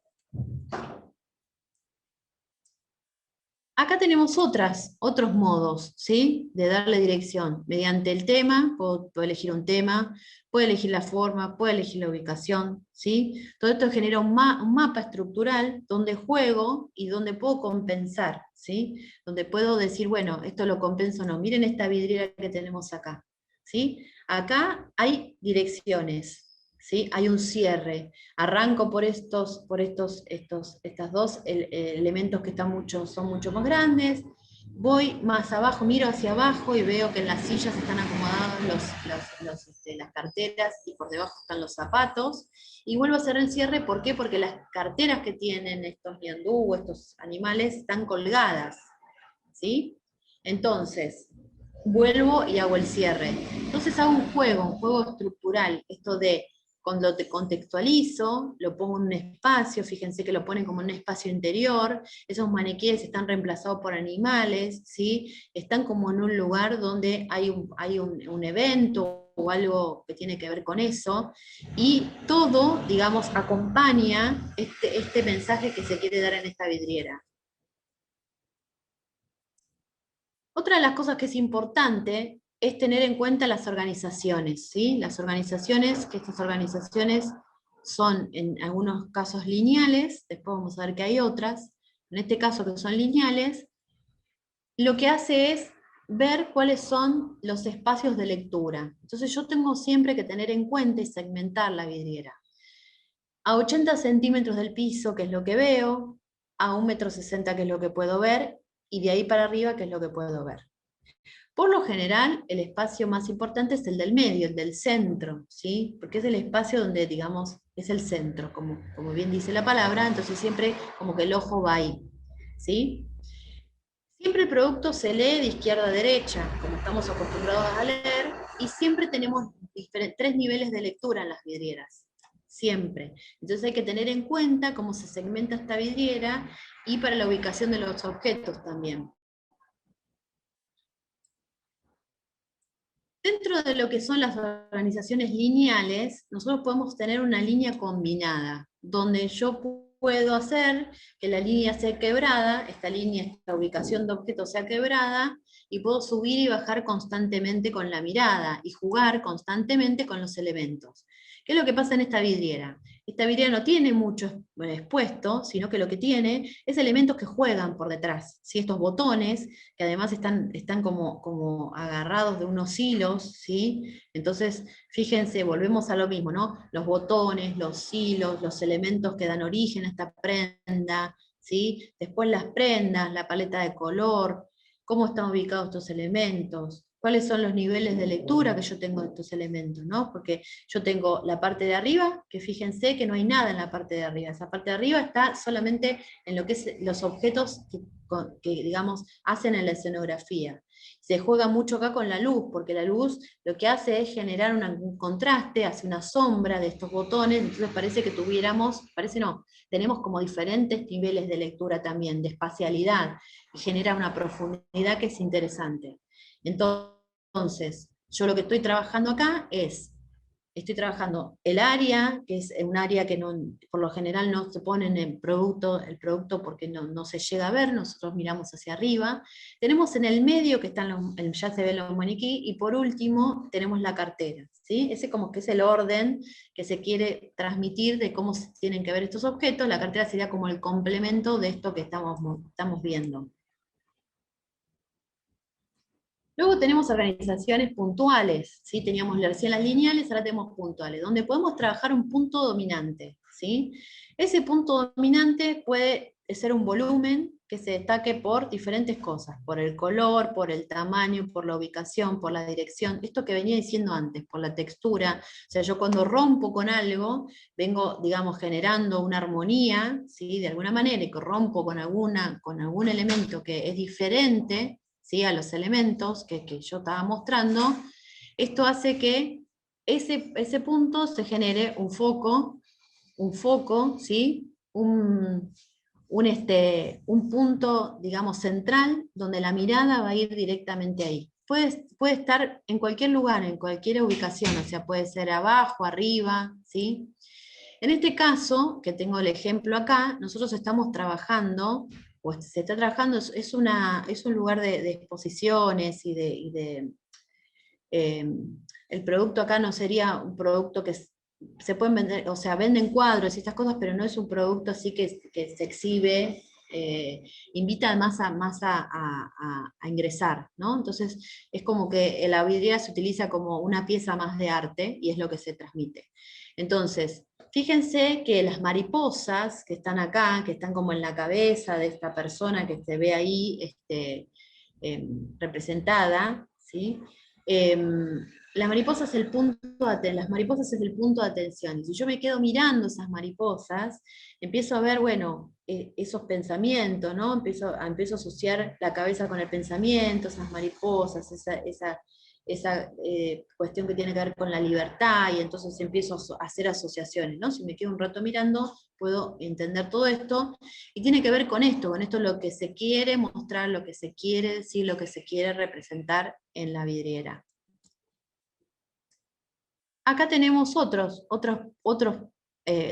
Acá tenemos otros modos, ¿sí? De darle dirección. Mediante el tema, puedo elegir un tema, puedo elegir la forma, puedo elegir la ubicación, ¿sí? Todo esto genera un mapa estructural donde juego y donde puedo compensar, ¿sí? Donde puedo decir, bueno, esto lo compenso o no. Miren esta vidriera que tenemos acá, ¿sí? Acá hay direcciones, ¿sí? Hay un cierre. Arranco por estas dos elementos que son mucho más grandes, voy más abajo, miro hacia abajo y veo que en las sillas están acomodadas las carteras y por debajo están los zapatos, y vuelvo a hacer el cierre. ¿Por qué? Porque las carteras que tienen estos ñandú o estos animales están colgadas, ¿sí? Entonces, vuelvo y hago el cierre. Entonces hago un juego estructural, esto de cuando te contextualizo, lo pongo en un espacio, fíjense que lo ponen como en un espacio interior, esos maniquíes están reemplazados por animales, ¿sí? Están como en un lugar donde hay un evento o algo que tiene que ver con eso, y todo, digamos, acompaña este mensaje que se quiere dar en esta vidriera. Otra de las cosas que es importante es tener en cuenta las organizaciones, ¿sí? Las organizaciones, que estas organizaciones son en algunos casos lineales, después vamos a ver que hay otras, en este caso que son lineales, lo que hace es ver cuáles son los espacios de lectura. Entonces yo tengo siempre que tener en cuenta y segmentar la vidriera. A 80 centímetros del piso, que es lo que veo, a 1,60 m, que es lo que puedo ver, y de ahí para arriba, que es lo que puedo ver. Por lo general, el espacio más importante es el del medio, el del centro, ¿sí? Porque es el espacio donde, digamos, es el centro, como bien dice la palabra, entonces siempre como que el ojo va ahí, ¿sí? Siempre el producto se lee de izquierda a derecha, como estamos acostumbrados a leer, y siempre tenemos 3 niveles de lectura en las vidrieras, siempre. Entonces hay que tener en cuenta cómo se segmenta esta vidriera y para la ubicación de los objetos también. Dentro de lo que son las organizaciones lineales, nosotros podemos tener una línea combinada, donde yo puedo hacer que la línea sea quebrada, esta ubicación de objetos sea quebrada, y puedo subir y bajar constantemente con la mirada, y jugar constantemente con los elementos. ¿Qué es lo que pasa en esta vidriera? Esta vidriera no tiene mucho expuesto, sino que lo que tiene es elementos que juegan por detrás. ¿Sí? Estos botones, que además están como agarrados de unos hilos, ¿sí? Entonces, fíjense, volvemos a lo mismo, ¿no? Los botones, los hilos, los elementos que dan origen a esta prenda, ¿sí? Después las prendas, la paleta de color, cómo están ubicados estos elementos, cuáles son los niveles de lectura que yo tengo de estos elementos, ¿no? Porque yo tengo la parte de arriba, que fíjense que no hay nada en la parte de arriba, esa parte de arriba está solamente en lo que es los objetos que digamos, hacen en la escenografía. Se juega mucho acá con la luz, porque la luz lo que hace es generar un contraste, hace una sombra de estos botones, entonces parece que tenemos como diferentes niveles de lectura también, de espacialidad, y genera una profundidad que es interesante. Entonces, yo lo que estoy trabajando acá estoy trabajando el área, que es un área que por lo general no se pone en el producto porque no se llega a ver, nosotros miramos hacia arriba. Tenemos en el medio, que están ya se ven los maniquí, y por último tenemos la cartera. ¿Sí? Ese como que es el orden que se quiere transmitir de cómo se tienen que ver estos objetos. La cartera sería como el complemento de esto que estamos viendo. Luego tenemos organizaciones puntuales, ¿sí? Teníamos recién las lineales, ahora tenemos puntuales, donde podemos trabajar un punto dominante, ¿sí? Ese punto dominante puede ser un volumen que se destaque por diferentes cosas, por el color, por el tamaño, por la ubicación, por la dirección, esto que venía diciendo antes, por la textura. O sea, yo cuando rompo con algo, vengo, digamos, generando una armonía, ¿sí? De alguna manera, y que rompo con algún elemento que es diferente, ¿sí? A los elementos que yo estaba mostrando, esto hace que ese punto se genere un foco, ¿sí? Un punto, digamos, central, donde la mirada va a ir directamente ahí. Puede estar en cualquier lugar, en cualquier ubicación, o sea, puede ser abajo, arriba, ¿sí? En este caso, que tengo el ejemplo acá, nosotros estamos trabajando, pues se está trabajando, es un lugar de exposiciones el producto acá no sería un producto que se pueden vender, o sea, venden cuadros y estas cosas, pero no es un producto así que se exhibe, invita además a ingresar, ¿no? Entonces es como que la vidriera se utiliza como una pieza más de arte y es lo que se transmite. Entonces, fíjense que las mariposas que están acá, que están como en la cabeza de esta persona que se ve ahí representada, ¿sí? Las mariposas es el punto de atención. Y si yo me quedo mirando esas mariposas, empiezo a ver, bueno, esos pensamientos, ¿no? Empiezo a asociar la cabeza con el pensamiento, esas mariposas, esa cuestión que tiene que ver con la libertad, y entonces empiezo a hacer asociaciones, ¿no? Si me quedo un rato mirando, puedo entender todo esto, y tiene que ver con esto lo que se quiere mostrar, lo que se quiere decir, lo que se quiere representar en la vidriera. Acá tenemos otros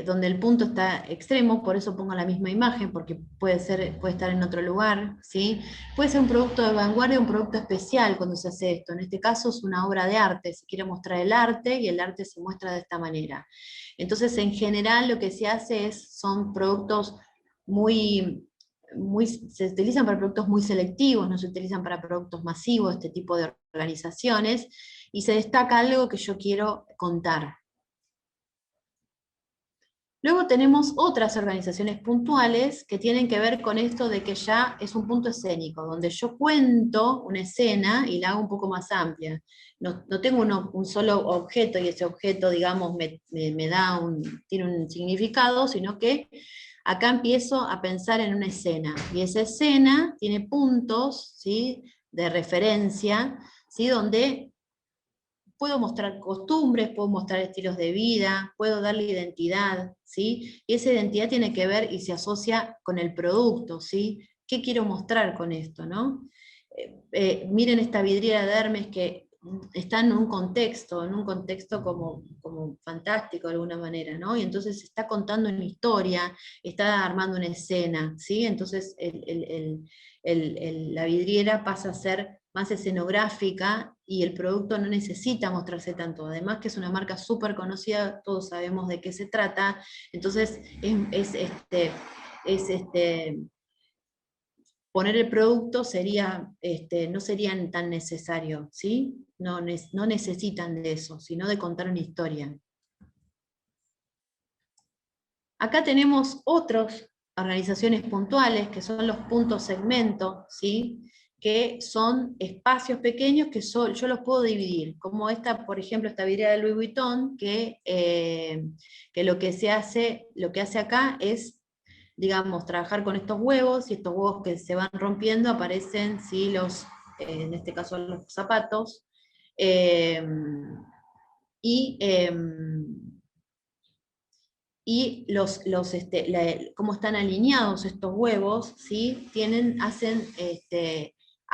donde el punto está extremo, por eso pongo la misma imagen, porque puede estar en otro lugar, ¿sí? Puede ser un producto de vanguardia o un producto especial cuando se hace esto. En este caso es una obra de arte, se quiere mostrar el arte, y el arte se muestra de esta manera. Entonces, en general, lo que se hace son productos se utilizan para productos muy selectivos, no se utilizan para productos masivos, este tipo de organizaciones, y se destaca algo que yo quiero contar. Luego tenemos otras organizaciones puntuales que tienen que ver con esto de que ya es un punto escénico, donde yo cuento una escena y la hago un poco más amplia. No tengo un solo objeto y ese objeto, digamos, tiene un significado, sino que acá empiezo a pensar en una escena, y esa escena tiene puntos, ¿sí? De referencia, ¿sí? Donde puedo mostrar costumbres, puedo mostrar estilos de vida, puedo darle identidad, ¿sí? Y esa identidad tiene que ver y se asocia con el producto, ¿sí? ¿Qué quiero mostrar con esto, no? Miren esta vidriera de Hermes que está en un contexto como fantástico de alguna manera, ¿no? Y entonces está contando una historia, está armando una escena, ¿sí? Entonces la vidriera pasa a ser más escenográfica y el producto no necesita mostrarse tanto. Además que es una marca súper conocida, todos sabemos de qué se trata, entonces poner el producto no sería tan necesario, ¿sí? No necesitan de eso, sino de contar una historia. Acá tenemos otras organizaciones puntuales, que son los puntos segmento, ¿sí? Que son espacios pequeños que yo los puedo dividir, como esta, por ejemplo, esta vidriera de Louis Vuitton, que lo que hace acá es, digamos, trabajar con estos huevos, y estos huevos que se van rompiendo aparecen, ¿sí? En este caso los zapatos, eh, y cómo están alineados estos huevos, ¿sí?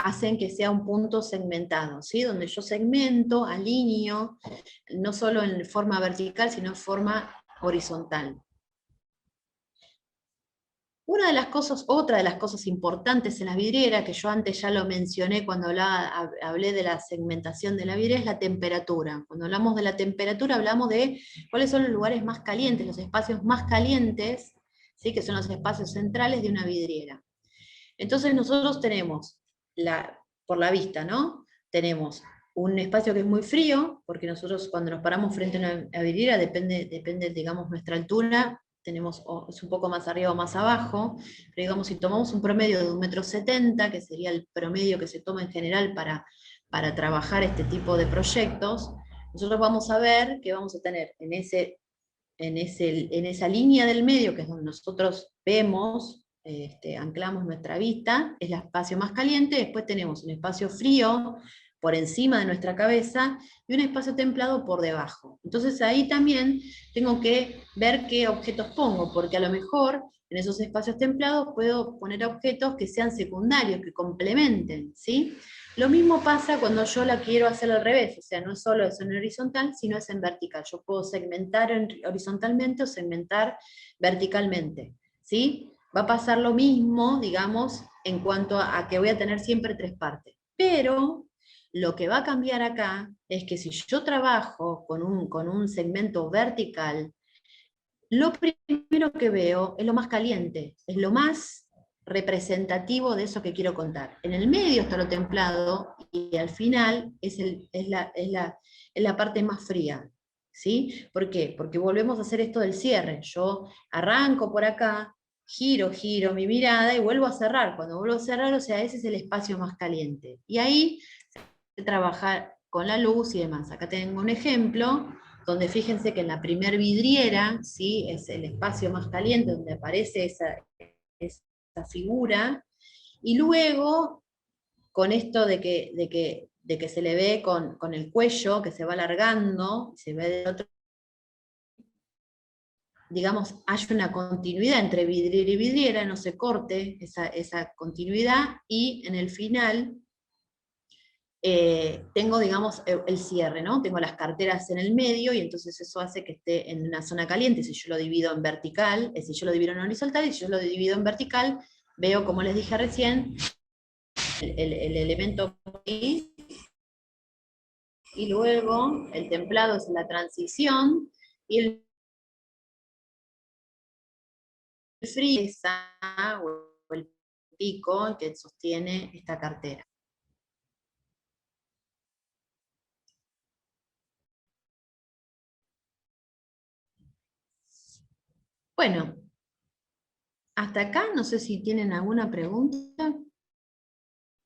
Hacen que sea un punto segmentado, ¿sí? Donde yo segmento, alineo, no solo en forma vertical, sino en forma horizontal. Otra de las cosas importantes en la vidriera, que yo antes ya lo mencioné cuando hablé de la segmentación de la vidriera, es la temperatura. Cuando hablamos de la temperatura, hablamos de cuáles son los lugares más calientes, los espacios más calientes, ¿sí? Que son los espacios centrales de una vidriera. Entonces nosotros tenemos, por la vista, ¿no? Tenemos un espacio que es muy frío, porque nosotros cuando nos paramos frente a una vidriera, depende, digamos, nuestra altura, es un poco más arriba o más abajo, pero digamos, si tomamos un promedio de 1,70 m, que sería el promedio que se toma en general para trabajar este tipo de proyectos, nosotros vamos a ver que vamos a tener en esa línea del medio, que es donde nosotros vemos, anclamos nuestra vista, es el espacio más caliente. Después tenemos un espacio frío por encima de nuestra cabeza y un espacio templado por debajo. Entonces ahí también tengo que ver qué objetos pongo, porque a lo mejor en esos espacios templados puedo poner objetos que sean secundarios, que complementen, ¿sí? Lo mismo pasa cuando yo la quiero hacer al revés, o sea, no solo es en horizontal, sino es en vertical. Yo puedo segmentar horizontalmente o segmentar verticalmente, ¿sí? Va a pasar lo mismo, digamos, en cuanto a que voy a tener siempre 3 partes. Pero lo que va a cambiar acá es que si yo trabajo con un segmento vertical, lo primero que veo es lo más caliente, es lo más representativo de eso que quiero contar. En el medio está lo templado y al final es la parte más fría. ¿Sí? ¿Por qué? Porque volvemos a hacer esto del cierre. Yo arranco por acá, giro mi mirada y vuelvo a cerrar. Cuando vuelvo a cerrar, o sea, ese es el espacio más caliente. Y ahí se trabaja con la luz y demás. Acá tengo un ejemplo donde fíjense que en la primer vidriera, ¿sí? Es el espacio más caliente donde aparece esa figura, y luego, con esto de que se le ve con el cuello, que se va alargando, se ve de otro, digamos, hay una continuidad entre vidriera y vidriera, no se corte esa continuidad, y en el final tengo, digamos, el cierre, ¿no? Tengo las carteras en el medio, y entonces eso hace que esté en una zona caliente. Si yo lo divido en vertical, si yo lo divido en horizontal, y si yo lo divido en vertical, veo, como les dije recién, el elemento gris, y luego el templado es la transición, y el frío es o el pico que sostiene esta cartera. Bueno, hasta acá no sé si tienen alguna pregunta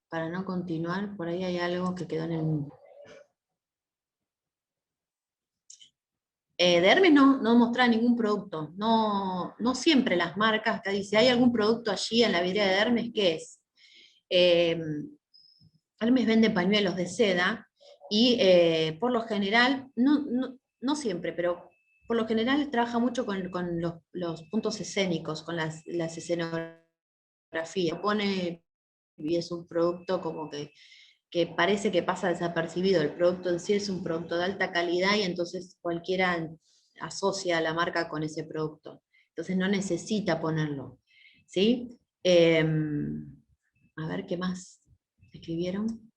para no continuar. Por ahí hay algo que quedó en el... de Hermes no mostraba ningún producto, no siempre las marcas, acá dice, ¿hay algún producto allí en la vidriera de Hermes? ¿Qué es? Hermes vende pañuelos de seda, y por lo general, no siempre, pero por lo general trabaja mucho con los puntos escénicos, con las escenografías. Pone, y es un producto como que parece que pasa desapercibido. El producto en sí es un producto de alta calidad y entonces cualquiera asocia a la marca con ese producto. Entonces no necesita ponerlo. ¿Sí? A ver qué más escribieron.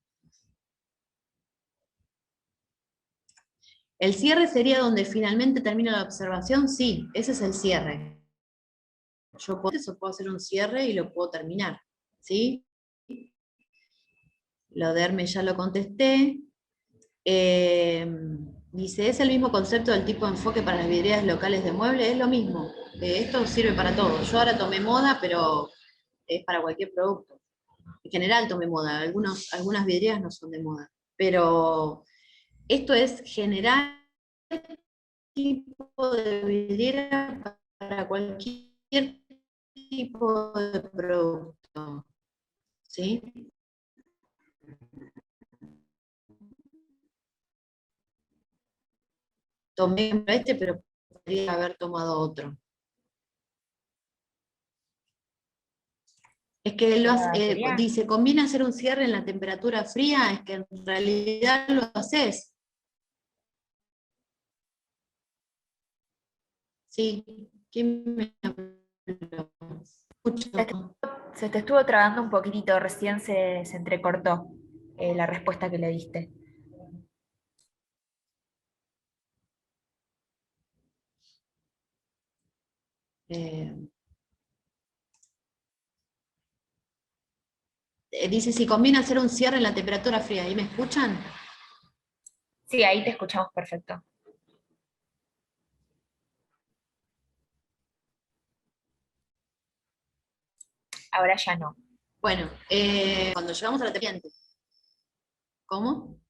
¿El cierre sería donde finalmente termina la observación? Sí, ese es el cierre. Yo puedo hacer un cierre y lo puedo terminar. ¿Sí? Lo de Hermes ya lo contesté. Dice, ¿es el mismo concepto del tipo de enfoque para las vidrieras locales de muebles? Es lo mismo. Esto sirve para todo. Yo ahora tomé moda, pero es para cualquier producto. En general tomé moda. Algunas vidrieras no son de moda. Pero esto es general tipo de vidriera para cualquier tipo de producto. ¿Sí? Tomé este, pero podría haber tomado otro. Es que Sería. dice, ¿conviene hacer un cierre en la temperatura fría? Es que en realidad lo haces. Sí, ¿quién me habló? Se te, Escucho. se te estuvo trabando un poquitito, recién se entrecortó la respuesta que le diste. Eh, dice, si conviene hacer un cierre en la temperatura fría. ¿Y me escuchan? Sí, ahí te escuchamos perfecto. Ahora ya no. Bueno, cuando llegamos a la temperatura. ¿Cómo?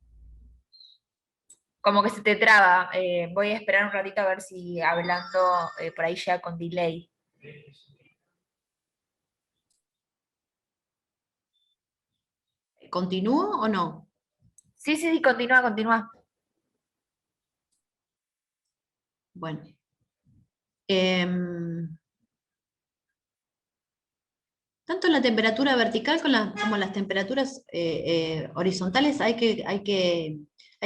Como que se te traba. Voy a esperar un ratito a ver si hablando por ahí ya con delay. ¿Continúo o no? Sí, sí, sí, continúa, continúa. Bueno. Em, Tanto la temperatura vertical como las temperaturas horizontales hay que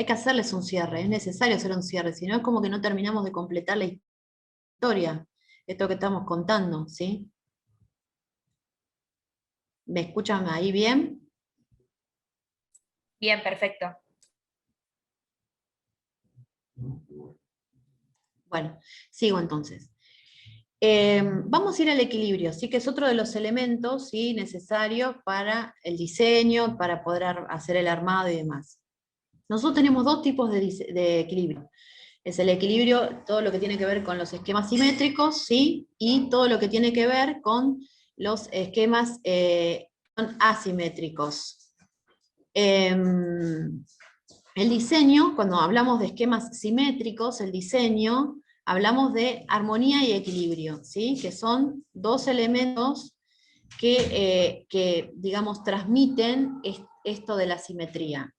hacerles un cierre, es necesario hacer un cierre, si no es como que no terminamos de completar la historia, esto que estamos contando, ¿sí? ¿Me escuchan ahí bien? Bien, perfecto. Bueno, sigo entonces. Vamos a ir al equilibrio, sí, que es otro de los elementos, ¿sí?, necesarios para el diseño, para poder hacer el armado y demás. Nosotros tenemos dos tipos de equilibrio. Es el equilibrio, todo lo que tiene que ver con los esquemas simétricos, ¿sí? Y todo lo que tiene que ver con los esquemas asimétricos. El diseño, cuando hablamos de esquemas simétricos, el diseño, hablamos de armonía y equilibrio, ¿sí? Que son dos elementos que digamos, transmiten esto de la simetría.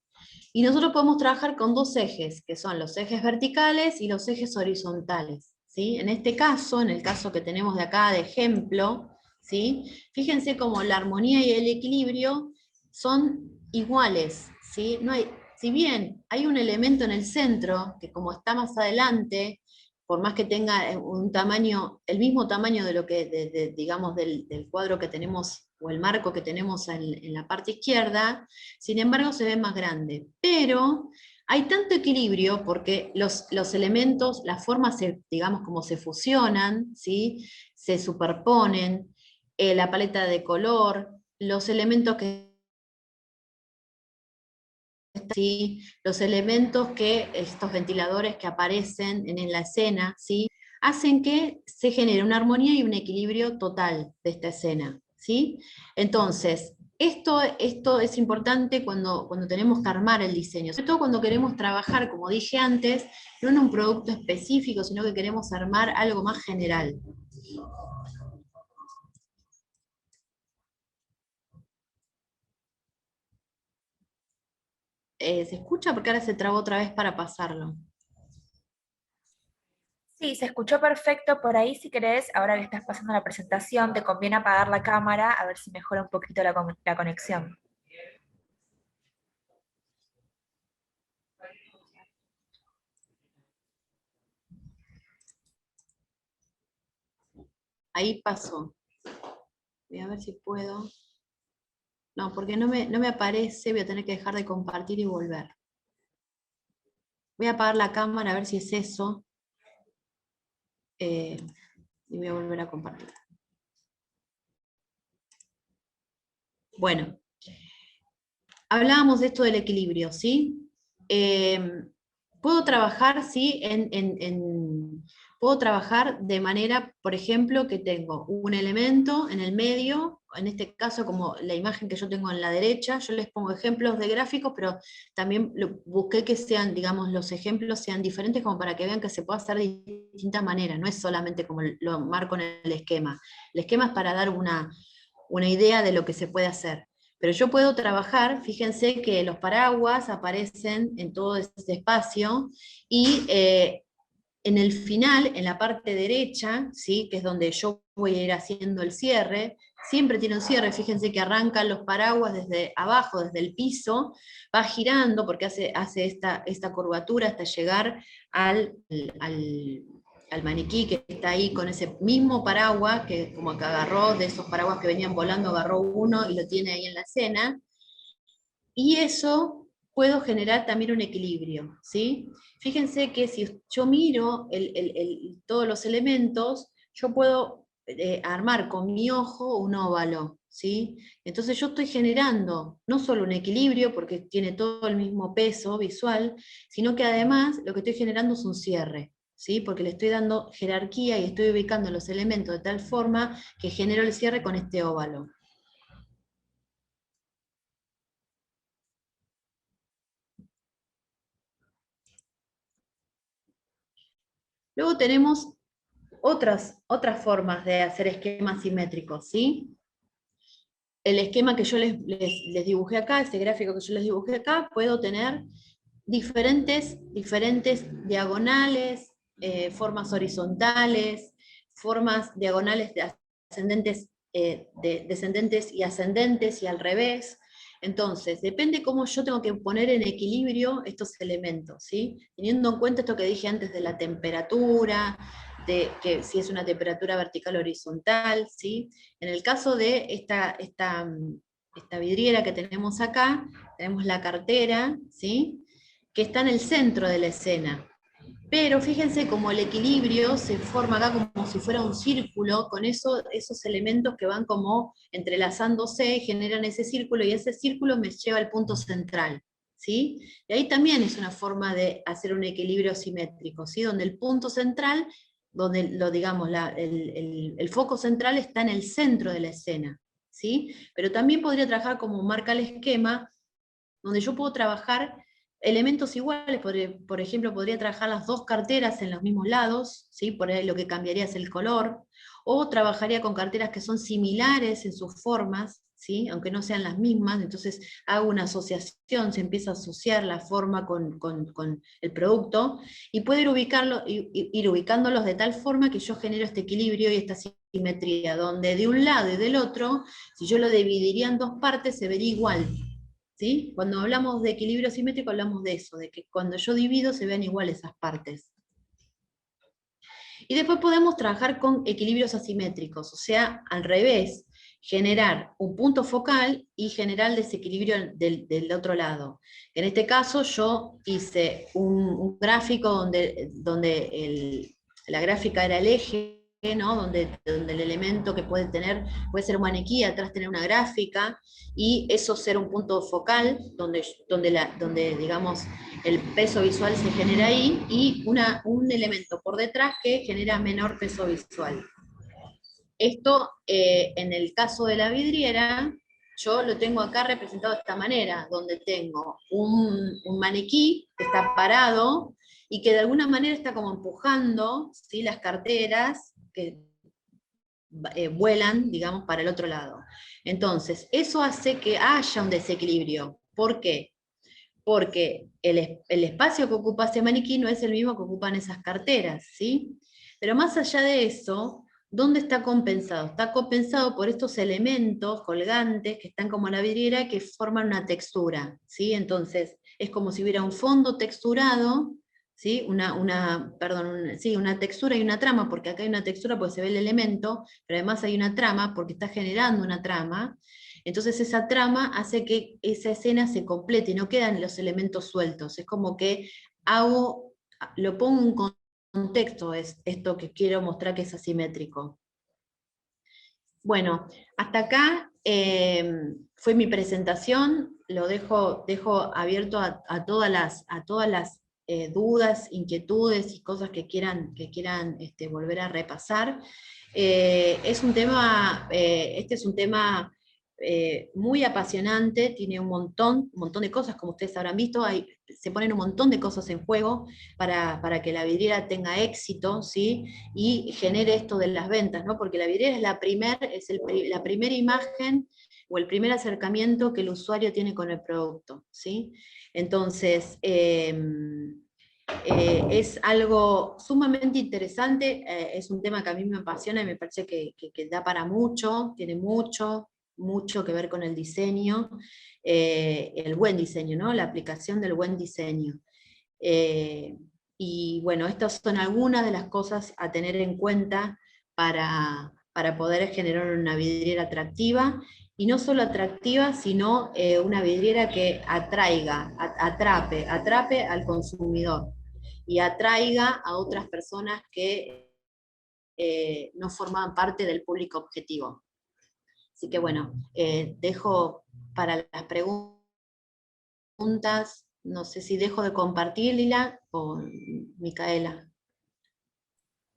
Y nosotros podemos trabajar con dos ejes, que son los ejes verticales y los ejes horizontales, ¿sí? En este caso, en el caso que tenemos de acá de ejemplo, ¿sí? Fíjense cómo la armonía y el equilibrio son iguales, ¿sí? No hay, si bien hay un elemento en el centro, que como está más adelante, por más que tenga un tamaño, el mismo tamaño de lo que, digamos, del cuadro que tenemos, o el marco que tenemos en la parte izquierda, sin embargo se ve más grande. Pero hay tanto equilibrio porque los elementos, las formas, digamos, como se fusionan, ¿sí?, se superponen, la paleta de color, los elementos que ¿sí?, los elementos que, estos ventiladores que aparecen en la escena, ¿sí?, hacen que se genere una armonía y un equilibrio total de esta escena, ¿sí? Entonces, esto es importante cuando tenemos que armar el diseño, sobre todo cuando queremos trabajar, como dije antes, no en un producto específico, sino que queremos armar algo más general. ¿Se escucha? Porque ahora se trabó otra vez para pasarlo. Sí, se escuchó perfecto. Por ahí, si querés, ahora que estás pasando la presentación, te conviene apagar la cámara a ver si mejora un poquito la conexión. Ahí pasó. Voy a ver si puedo. No, porque no me aparece, voy a tener que dejar de compartir y volver. Voy a apagar la cámara a ver si es eso. Y voy a volver a compartir. Bueno, hablábamos de esto del equilibrio, ¿sí? Puedo trabajar, ¿sí? Puedo trabajar de manera, por ejemplo, que tengo un elemento en el medio, en este caso como la imagen que yo tengo en la derecha, yo les pongo ejemplos de gráficos, pero también busqué que sean, digamos, los ejemplos sean diferentes como para que vean que se puede hacer de distintas maneras, no es solamente como lo marco en el esquema. El esquema es para dar una idea de lo que se puede hacer. Pero yo puedo trabajar, fíjense que los paraguas aparecen en todo este espacio y en el final, en la parte derecha, ¿sí? Que es donde yo voy a ir haciendo el cierre, siempre tiene un cierre, fíjense que arrancan los paraguas desde abajo, desde el piso, va girando porque hace esta curvatura hasta llegar al, al, al maniquí que está ahí con ese mismo paraguas, que como que agarró de esos paraguas que venían volando, agarró uno y lo tiene ahí en la escena, y eso puedo generar también un equilibrio, ¿sí? Fíjense que si yo miro todos los elementos, yo puedo armar con mi ojo un óvalo, ¿sí? Entonces yo estoy generando no solo un equilibrio, porque tiene todo el mismo peso visual, sino que además lo que estoy generando es un cierre, ¿sí? Porque le estoy dando jerarquía y estoy ubicando los elementos de tal forma que genero el cierre con este óvalo. Luego tenemos otras formas de hacer esquemas simétricos, ¿sí? El esquema que yo les dibujé acá, este gráfico que yo les dibujé acá, puedo tener diferentes diagonales, formas horizontales, formas diagonales ascendentes, descendentes y ascendentes y al revés. Entonces, depende cómo yo tengo que poner en equilibrio estos elementos, ¿sí? Teniendo en cuenta esto que dije antes de la temperatura, de que si es una temperatura vertical o horizontal, ¿sí? En el caso de esta vidriera que tenemos acá, tenemos la cartera, ¿sí? Que está en el centro de la escena. Pero fíjense como el equilibrio se forma acá como si fuera un círculo, con esos elementos que van como entrelazándose, generan ese círculo, y ese círculo me lleva al punto central, ¿sí? Y ahí también es una forma de hacer un equilibrio simétrico, ¿sí? Donde el punto central, donde digamos, el foco central está en el centro de la escena, ¿sí? Pero también podría trabajar como marca el esquema, donde yo puedo trabajar elementos iguales, por ejemplo, podría trabajar las dos carteras en los mismos lados, ¿sí? Por ahí lo que cambiaría es el color, o trabajaría con carteras que son similares en sus formas, ¿sí? Aunque no sean las mismas, entonces hago una asociación, se empieza a asociar la forma con el producto, y puedo ir ubicándolos de tal forma que yo genero este equilibrio y esta simetría, donde de un lado y del otro, si yo lo dividiría en dos partes, se vería igual, ¿sí? Cuando hablamos de equilibrio simétrico hablamos de eso, de que cuando yo divido se vean igual esas partes. Y después podemos trabajar con equilibrios asimétricos, o sea, al revés, generar un punto focal y generar el desequilibrio del otro lado. En este caso yo hice un gráfico donde la gráfica era el eje, ¿no? Donde el elemento que puede ser un maniquí, atrás tener una gráfica, y eso ser un punto focal, donde digamos, el peso visual se genera ahí, y un elemento por detrás que genera menor peso visual. Esto, en el caso de la vidriera, yo lo tengo acá representado de esta manera, donde tengo un maniquí que está parado y que de alguna manera está como empujando, ¿sí? Las carteras que vuelan, digamos, para el otro lado. Entonces, eso hace que haya un desequilibrio. ¿Por qué? porque el espacio que ocupa ese maniquí no es el mismo que ocupan esas carteras, ¿sí? Pero más allá de eso, ¿dónde está compensado? Está compensado por estos elementos colgantes que están como en la vidriera que forman una textura, ¿sí? Entonces, es como si hubiera un fondo texturado, ¿sí? Sí, una textura y una trama, porque acá hay una textura porque se ve el elemento, pero además hay una trama porque está generando una trama. Entonces esa trama hace que esa escena se complete y no quedan los elementos sueltos. Es como que lo pongo en contexto, es esto que quiero mostrar que es asimétrico. Bueno, hasta acá fue mi presentación, lo dejo abierto a todas las dudas, inquietudes y cosas que quieran volver a repasar. Este es un tema muy apasionante, tiene un montón de cosas, como ustedes habrán visto, se ponen un montón de cosas en juego para que la vidriera tenga éxito, ¿sí? Y genere esto de las ventas, ¿no? Porque la vidriera es la primera imagen o el primer acercamiento que el usuario tiene con el producto, ¿sí? Entonces, es algo sumamente interesante, es un tema que a mí me apasiona y me parece que da para mucho, tiene mucho que ver con el diseño, el buen diseño, ¿no? La aplicación del buen diseño. Eh, y bueno, estas son algunas de las cosas a tener en cuenta para poder generar una vidriera atractiva, y no solo atractiva, sino una vidriera que atrape al consumidor y atraiga a otras personas que no formaban parte del público objetivo. Así que bueno, dejo para las preguntas, no sé si dejo de compartir, Lila o Micaela.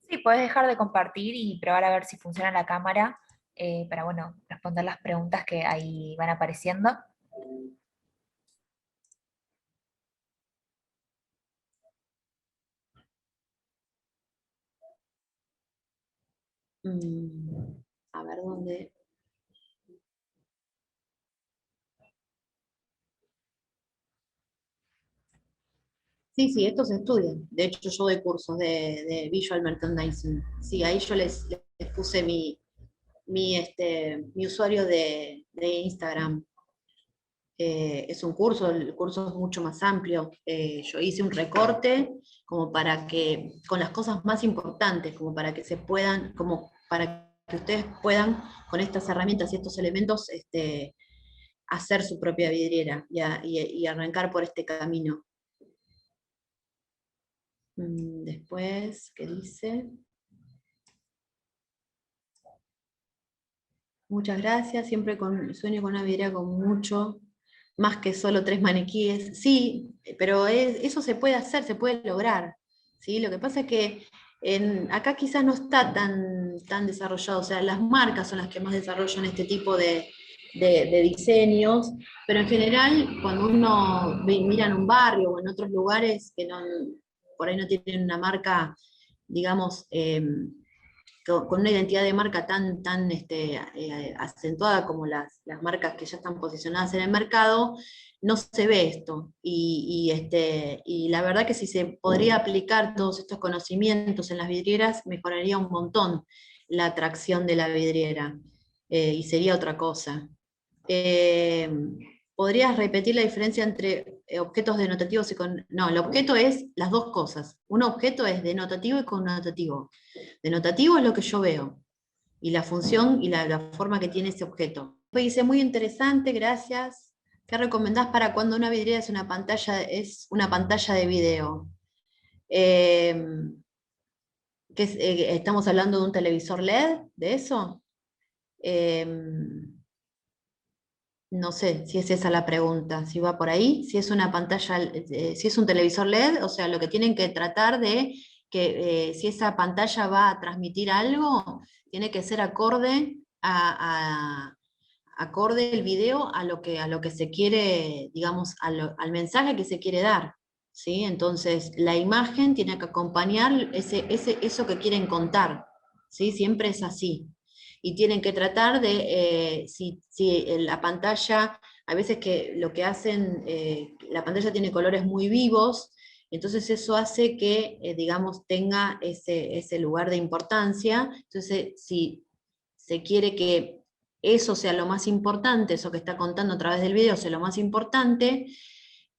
Sí, puedes dejar de compartir y probar a ver si funciona la cámara para, bueno, responder las preguntas que ahí van apareciendo. A ver dónde. Sí, esto se estudia. De hecho, yo doy cursos de Visual Merchandising. Sí, ahí yo les puse mi usuario de Instagram. Es un curso, el curso es mucho más amplio. Yo hice un recorte como para que, con las cosas más importantes, como para que como para que ustedes puedan, con estas herramientas y estos elementos, hacer su propia vidriera y arrancar por este camino. Después, ¿qué dice? Muchas gracias, siempre sueño con una vidriera con mucho, más que solo 3 maniquíes. Sí, pero eso se puede hacer, se puede lograr. ¿Sí? Lo que pasa es que acá quizás no está tan desarrollado, o sea, las marcas son las que más desarrollan este tipo de diseños, pero en general cuando uno mira en un barrio o en otros lugares que por ahí no tienen una marca, digamos, con una identidad de marca tan acentuada como las marcas que ya están posicionadas en el mercado, no se ve esto. Y la verdad que si se podría aplicar todos estos conocimientos en las vidrieras, mejoraría un montón la atracción de la vidriera, y sería otra cosa. Eh, ¿Podrías repetir la diferencia entre objetos denotativos y con... No, el objeto es las dos cosas. Un objeto es denotativo y connotativo. Denotativo es lo que yo veo, y la función y la forma que tiene ese objeto. Después dice, muy interesante, gracias. ¿Qué recomendás para cuando una vidriera es una pantalla de video? Eh, ¿Estamos hablando de un televisor LED, de eso? Eh, no sé si es esa la pregunta, si va por ahí, si es una pantalla, si es un televisor LED, o sea, lo que tienen que tratar de que si esa pantalla va a transmitir algo, tiene que ser acorde el video a lo que se quiere, digamos, al mensaje que se quiere dar. ¿Sí? Entonces, la imagen tiene que acompañar eso que quieren contar. ¿Sí? Siempre es así. y tienen que tratar de, si la pantalla, a veces que lo que hacen, la pantalla tiene colores muy vivos, entonces eso hace que, digamos, tenga ese lugar de importancia. Entonces, si se quiere que eso sea lo más importante, eso que está contando a través del video sea lo más importante,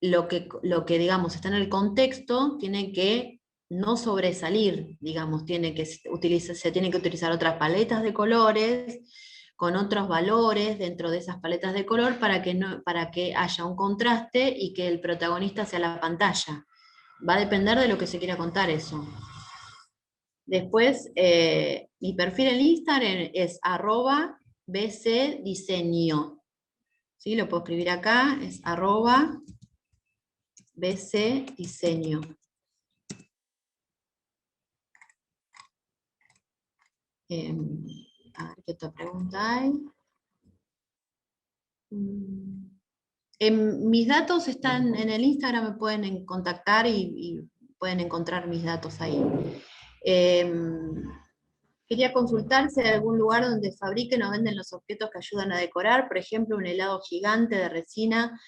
digamos, está en el contexto, tiene que no sobresalir, digamos, se tienen que utilizar otras paletas de colores, con otros valores dentro de esas paletas de color para que haya un contraste y que el protagonista sea la pantalla. Va a depender de lo que se quiera contar eso. Después, mi perfil en Instagram es @bcdiseño. ¿Sí? Lo puedo escribir acá, es @bcdiseño. A ver qué otra pregunta hay. Mis datos están en el Instagram, me pueden contactar y pueden encontrar mis datos ahí. Quería consultar si hay algún lugar donde fabriquen o venden los objetos que ayudan a decorar, por ejemplo, un helado gigante de resina,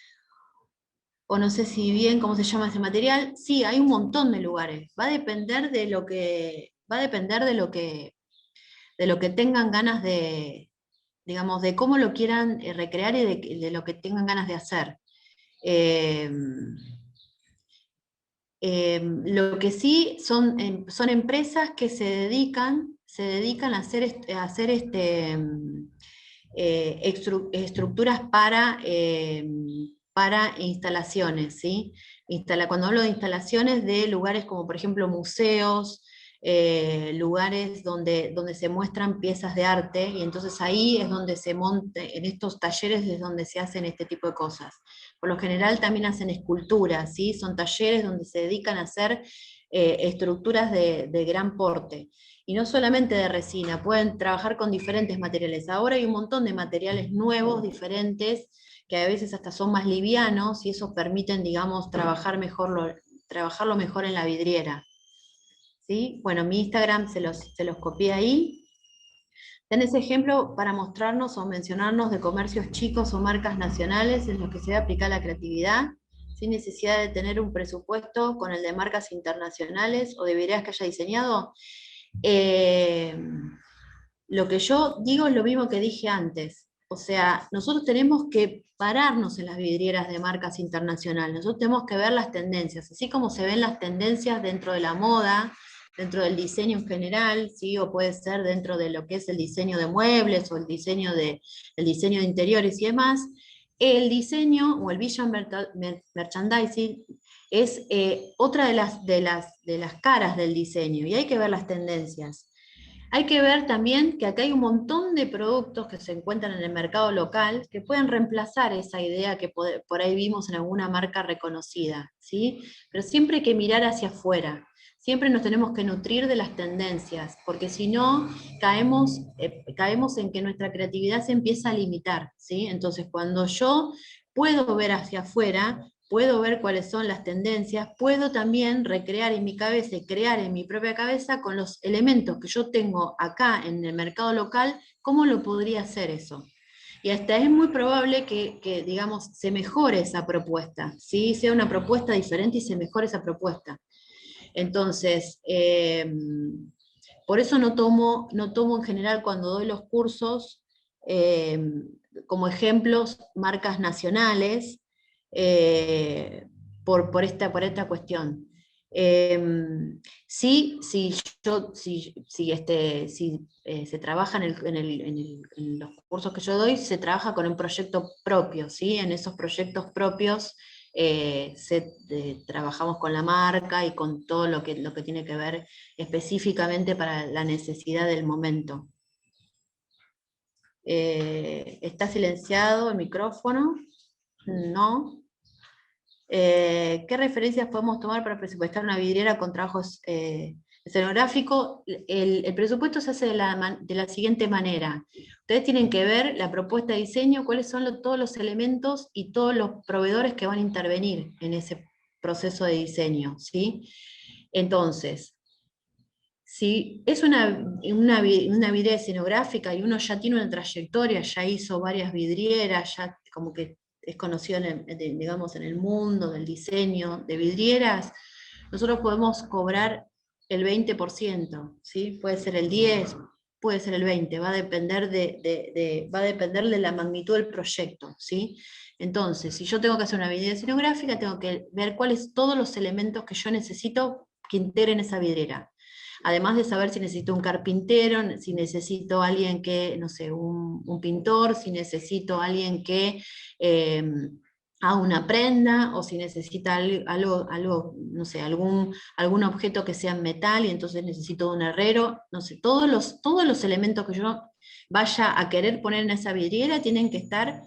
o no sé si bien cómo se llama ese material. Sí, hay un montón de lugares. Va a depender de lo que, de lo que tengan ganas de, digamos, de cómo lo quieran recrear y de lo que tengan ganas de hacer. Eh, lo que sí son empresas que se dedican a hacer estructuras para instalaciones, ¿sí? Cuando hablo de instalaciones de lugares como por ejemplo museos, lugares donde se muestran piezas de arte, y entonces ahí es donde se monta, en estos talleres es donde se hacen este tipo de cosas. Por lo general también hacen esculturas, ¿sí? Son talleres donde se dedican a hacer estructuras de gran porte. Y no solamente de resina, pueden trabajar con diferentes materiales. Ahora hay un montón de materiales nuevos, diferentes, que a veces hasta son más livianos, y eso permiten, digamos, trabajarlo mejor en la vidriera. ¿Sí? Bueno, mi Instagram se los copié ahí. Tenés ejemplo para mostrarnos o mencionarnos de comercios chicos o marcas nacionales en los que se debe aplicar la creatividad, sin necesidad de tener un presupuesto con el de marcas internacionales o de vidrieras que haya diseñado. Eh, lo que yo digo es lo mismo que dije antes. O sea, nosotros tenemos que pararnos en las vidrieras de marcas internacionales. Nosotros tenemos que ver las tendencias, así como se ven las tendencias dentro de la moda, dentro del diseño en general, ¿sí? O puede ser dentro de lo que es el diseño de muebles o el diseño de interiores y demás. El diseño o el visual merchandising es otra de las caras del diseño, y hay que ver las tendencias. Hay que ver también que acá hay un montón de productos que se encuentran en el mercado local que pueden reemplazar esa idea que por ahí vimos en alguna marca reconocida, ¿sí? Pero siempre hay que mirar hacia afuera, siempre nos tenemos que nutrir de las tendencias, porque si no, caemos en que nuestra creatividad se empieza a limitar, ¿sí? Entonces, cuando yo puedo ver hacia afuera, puedo ver cuáles son las tendencias, puedo también recrear en mi cabeza y crear en mi propia cabeza con los elementos que yo tengo acá en el mercado local, cómo lo podría hacer eso. Y hasta es muy probable que, digamos, se mejore esa propuesta, ¿sí? Sea una propuesta diferente y se mejore esa propuesta. Entonces, por eso no tomo en general cuando doy los cursos como ejemplos marcas nacionales, eh, por esta cuestión. Sí, se trabaja en los cursos que yo doy, se trabaja con un proyecto propio, ¿sí? En esos proyectos propios trabajamos con la marca y con todo lo que tiene que ver específicamente para la necesidad del momento. ¿Está silenciado el micrófono? No. ¿Qué referencias podemos tomar para presupuestar una vidriera con trabajos escenográficos? El presupuesto se hace de la siguiente manera. Ustedes tienen que ver la propuesta de diseño, cuáles son todos los elementos y todos los proveedores que van a intervenir en ese proceso de diseño, ¿sí? Entonces, Si es una vidriera escenográfica y uno ya tiene una trayectoria, ya hizo varias vidrieras, ya como que es conocido digamos, en el mundo del diseño de vidrieras, nosotros podemos cobrar el 20%, ¿sí? Puede ser el 10, puede ser el 20, va a depender va a depender de la magnitud del proyecto, ¿sí? Entonces, si yo tengo que hacer una vidriera escenográfica, tengo que ver cuáles todos los elementos que yo necesito que integren esa vidriera. Además de saber si necesito un carpintero, si necesito alguien que, no sé, un pintor, si necesito alguien que haga una prenda, o si necesita algo, no sé, algún objeto que sea en metal y entonces necesito un herrero, no sé, todos los elementos que yo vaya a querer poner en esa vidriera tienen que estar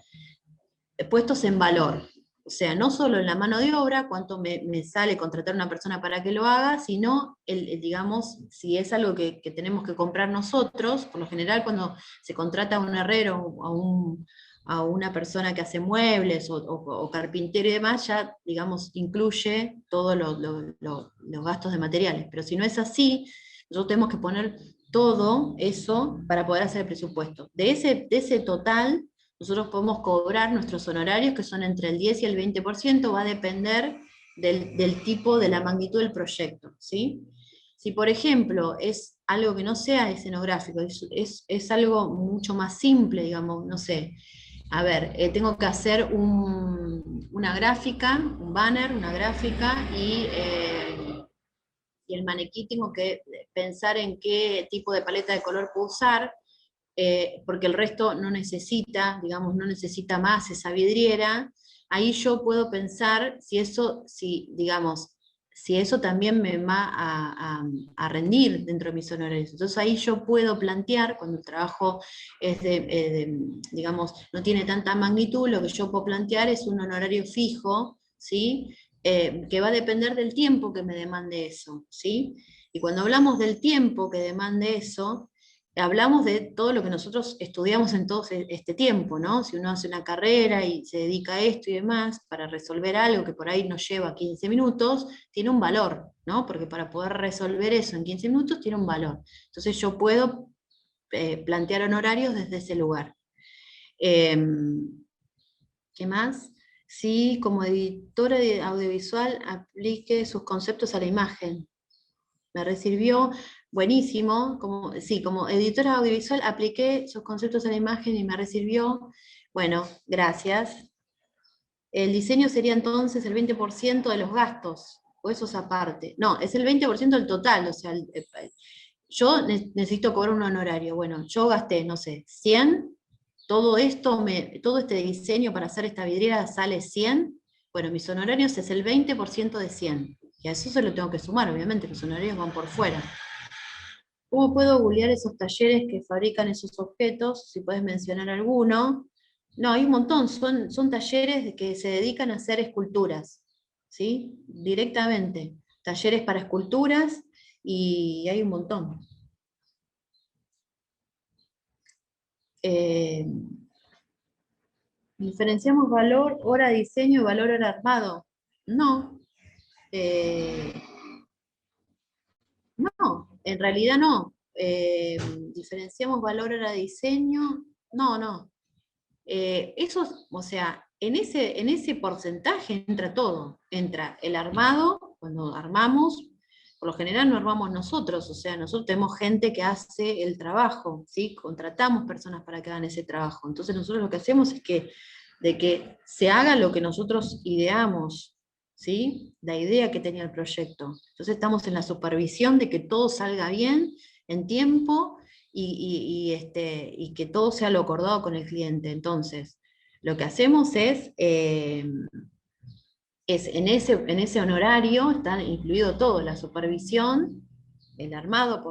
puestos en valor. O sea, no solo en la mano de obra, cuánto me sale contratar a una persona para que lo haga, sino, digamos, si es algo que tenemos que comprar nosotros. Por lo general, cuando se contrata a un herrero, a una persona que hace muebles o carpintero y demás, ya, digamos, incluye todos los gastos de materiales. Pero si no es así, nosotros tenemos que poner todo eso para poder hacer el presupuesto. De ese total, nosotros podemos cobrar nuestros honorarios, que son entre el 10 y el 20%, va a depender del tipo, de la magnitud del proyecto, ¿sí? Si, por ejemplo, es algo que no sea escenográfico, es algo mucho más simple, digamos, no sé, a ver, tengo que hacer una gráfica, un banner, una gráfica, y el maniquí tengo que pensar en qué tipo de paleta de color puedo usar, porque el resto no necesita, digamos, no necesita más esa vidriera. Ahí yo puedo pensar digamos, si eso también me va a rendir dentro de mis honorarios. Entonces ahí yo puedo plantear, cuando el trabajo es digamos, no tiene tanta magnitud, lo que yo puedo plantear es un honorario fijo, ¿sí? Que va a depender del tiempo que me demande eso, ¿sí? Y cuando hablamos del tiempo que demande eso, hablamos de todo lo que nosotros estudiamos en todo este tiempo, ¿no? Si uno hace una carrera y se dedica a esto y demás, para resolver algo que por ahí nos lleva 15 minutos, tiene un valor, ¿no? Porque para poder resolver eso en 15 minutos tiene un valor. Entonces yo puedo plantear honorarios desde ese lugar. ¿Qué más? Sí, como editora audiovisual aplique sus conceptos a la imagen. Me recibió buenísimo, sí, como editora audiovisual apliqué sus conceptos a la imagen y me recibió, bueno, gracias. El diseño sería entonces el 20% de los gastos, o eso es aparte. No, es el 20% del total, o sea, yo necesito cobrar un honorario. Bueno, yo gasté, no sé, 100, todo este diseño para hacer esta vidriera sale 100, bueno, mis honorarios es el 20% de 100. Y a eso se lo tengo que sumar, obviamente, los honorarios van por fuera. ¿Cómo puedo googlear esos talleres que fabrican esos objetos? Si puedes mencionar alguno. No, hay un montón, son talleres que se dedican a hacer esculturas, ¿sí? Directamente. Talleres para esculturas y hay un montón. Eh, ¿Diferenciamos valor hora diseño y valor hora armado? No. Eh, no, en realidad no. ¿Diferenciamos valor hora diseño? No, no. Eso, o sea, en ese porcentaje entra todo. Entra el armado, cuando armamos, por lo general no armamos nosotros, o sea, nosotros tenemos gente que hace el trabajo, ¿sí? Contratamos personas para que hagan ese trabajo. Entonces nosotros lo que hacemos es de que se haga lo que nosotros ideamos, ¿sí? La idea que tenía el proyecto. Entonces estamos en la supervisión de que todo salga bien, en tiempo, y que todo sea lo acordado con el cliente. Entonces, lo que hacemos es en ese honorario está incluido todo, la supervisión, el armado,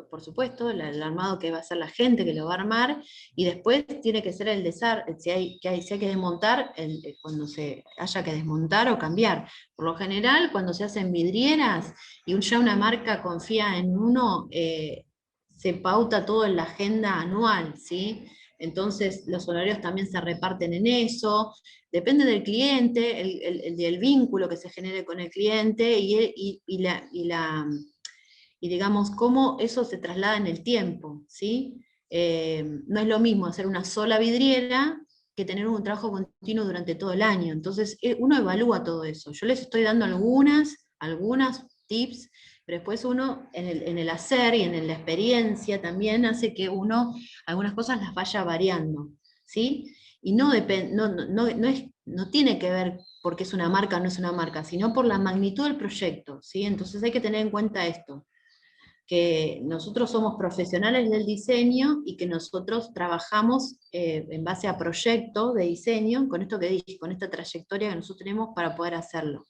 por supuesto, el armado que va a hacer la gente que lo va a armar, y después tiene que ser el desarme, si hay que desmontar, cuando se haya que desmontar o cambiar. Por lo general, cuando se hacen vidrieras y ya una marca confía en uno, se pauta todo en la agenda anual, ¿sí? Entonces los horarios también se reparten en eso, depende del cliente, del vínculo que se genere con el cliente y y digamos, cómo eso se traslada en el tiempo, ¿sí? No es lo mismo hacer una sola vidriera que tener un trabajo continuo durante todo el año. Entonces, uno evalúa todo eso. Yo les estoy dando algunas tips, pero después uno, en el hacer y en la experiencia también, hace que uno algunas cosas las vaya variando, ¿sí? Y no tiene que ver porque es una marca o no es una marca, sino por la magnitud del proyecto, ¿sí? Entonces hay que tener en cuenta esto, que nosotros somos profesionales del diseño y que nosotros trabajamos en base a proyectos de diseño, con esto que dije, con esta trayectoria que nosotros tenemos para poder hacerlo.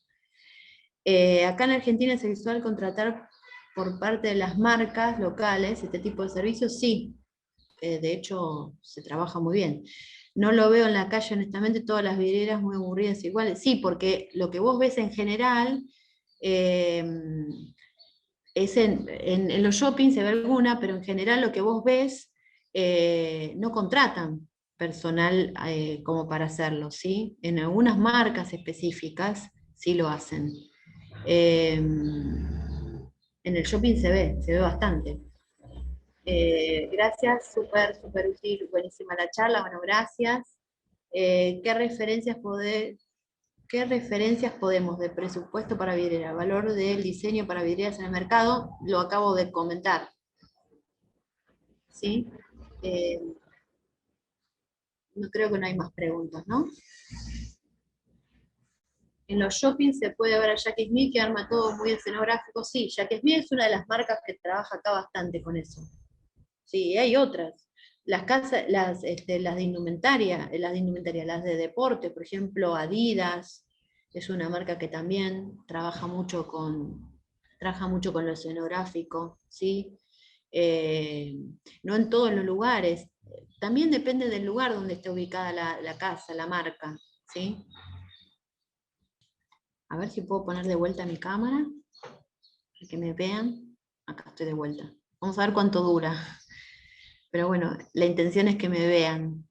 Acá en Argentina es usual contratar por parte de las marcas locales este tipo de servicios, sí, de hecho se trabaja muy bien. No lo veo en la calle, honestamente, todas las vidrieras muy aburridas iguales, sí, porque lo que vos ves en general, es en los shoppings se ve alguna, pero en general lo que vos ves, no contratan personal como para hacerlo, ¿sí? En algunas marcas específicas sí lo hacen. En el shopping se ve bastante. Gracias, súper útil, buenísima la charla, bueno, gracias. ¿Qué referencias podemos de presupuesto para vidriera? Valor del diseño para vidrieras en el mercado, lo acabo de comentar. ¿Sí? No creo que no hay más preguntas, ¿no? En los shoppings se puede ver a Jackie Smith que arma todo muy escenográfico. Sí, Jackie Smith es una de las marcas que trabaja acá bastante con eso. Sí, hay otras. Las casas, las de indumentaria, las de deporte, por ejemplo, Adidas, es una marca que también trabaja mucho con lo escenográfico, ¿sí? No en todos los lugares. También depende del lugar donde esté ubicada la casa, la marca, ¿sí? A ver si puedo poner de vuelta mi cámara, para que me vean. Acá estoy de vuelta. Vamos a ver cuánto dura. Pero bueno, la intención es que me vean.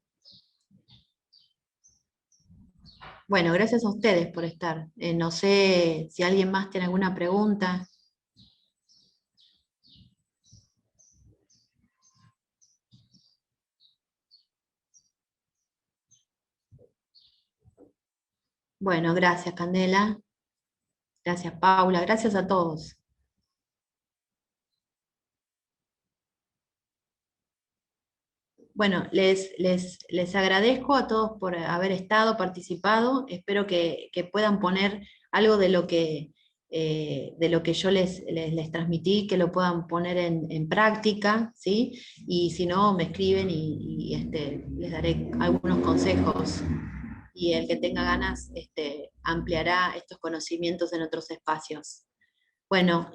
Bueno, gracias a ustedes por estar. No sé si alguien más tiene alguna pregunta. Bueno, gracias Candela. Gracias Paula. Gracias a todos. Bueno, les agradezco a todos por haber estado, participado. Espero que puedan poner algo de lo que yo les transmití, que lo puedan poner en práctica, ¿sí? Y si no, me escriben les daré algunos consejos. Y el que tenga ganas ampliará estos conocimientos en otros espacios. Bueno,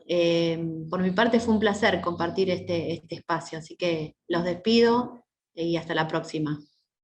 por mi parte fue un placer compartir este espacio, así que los despido y hasta la próxima.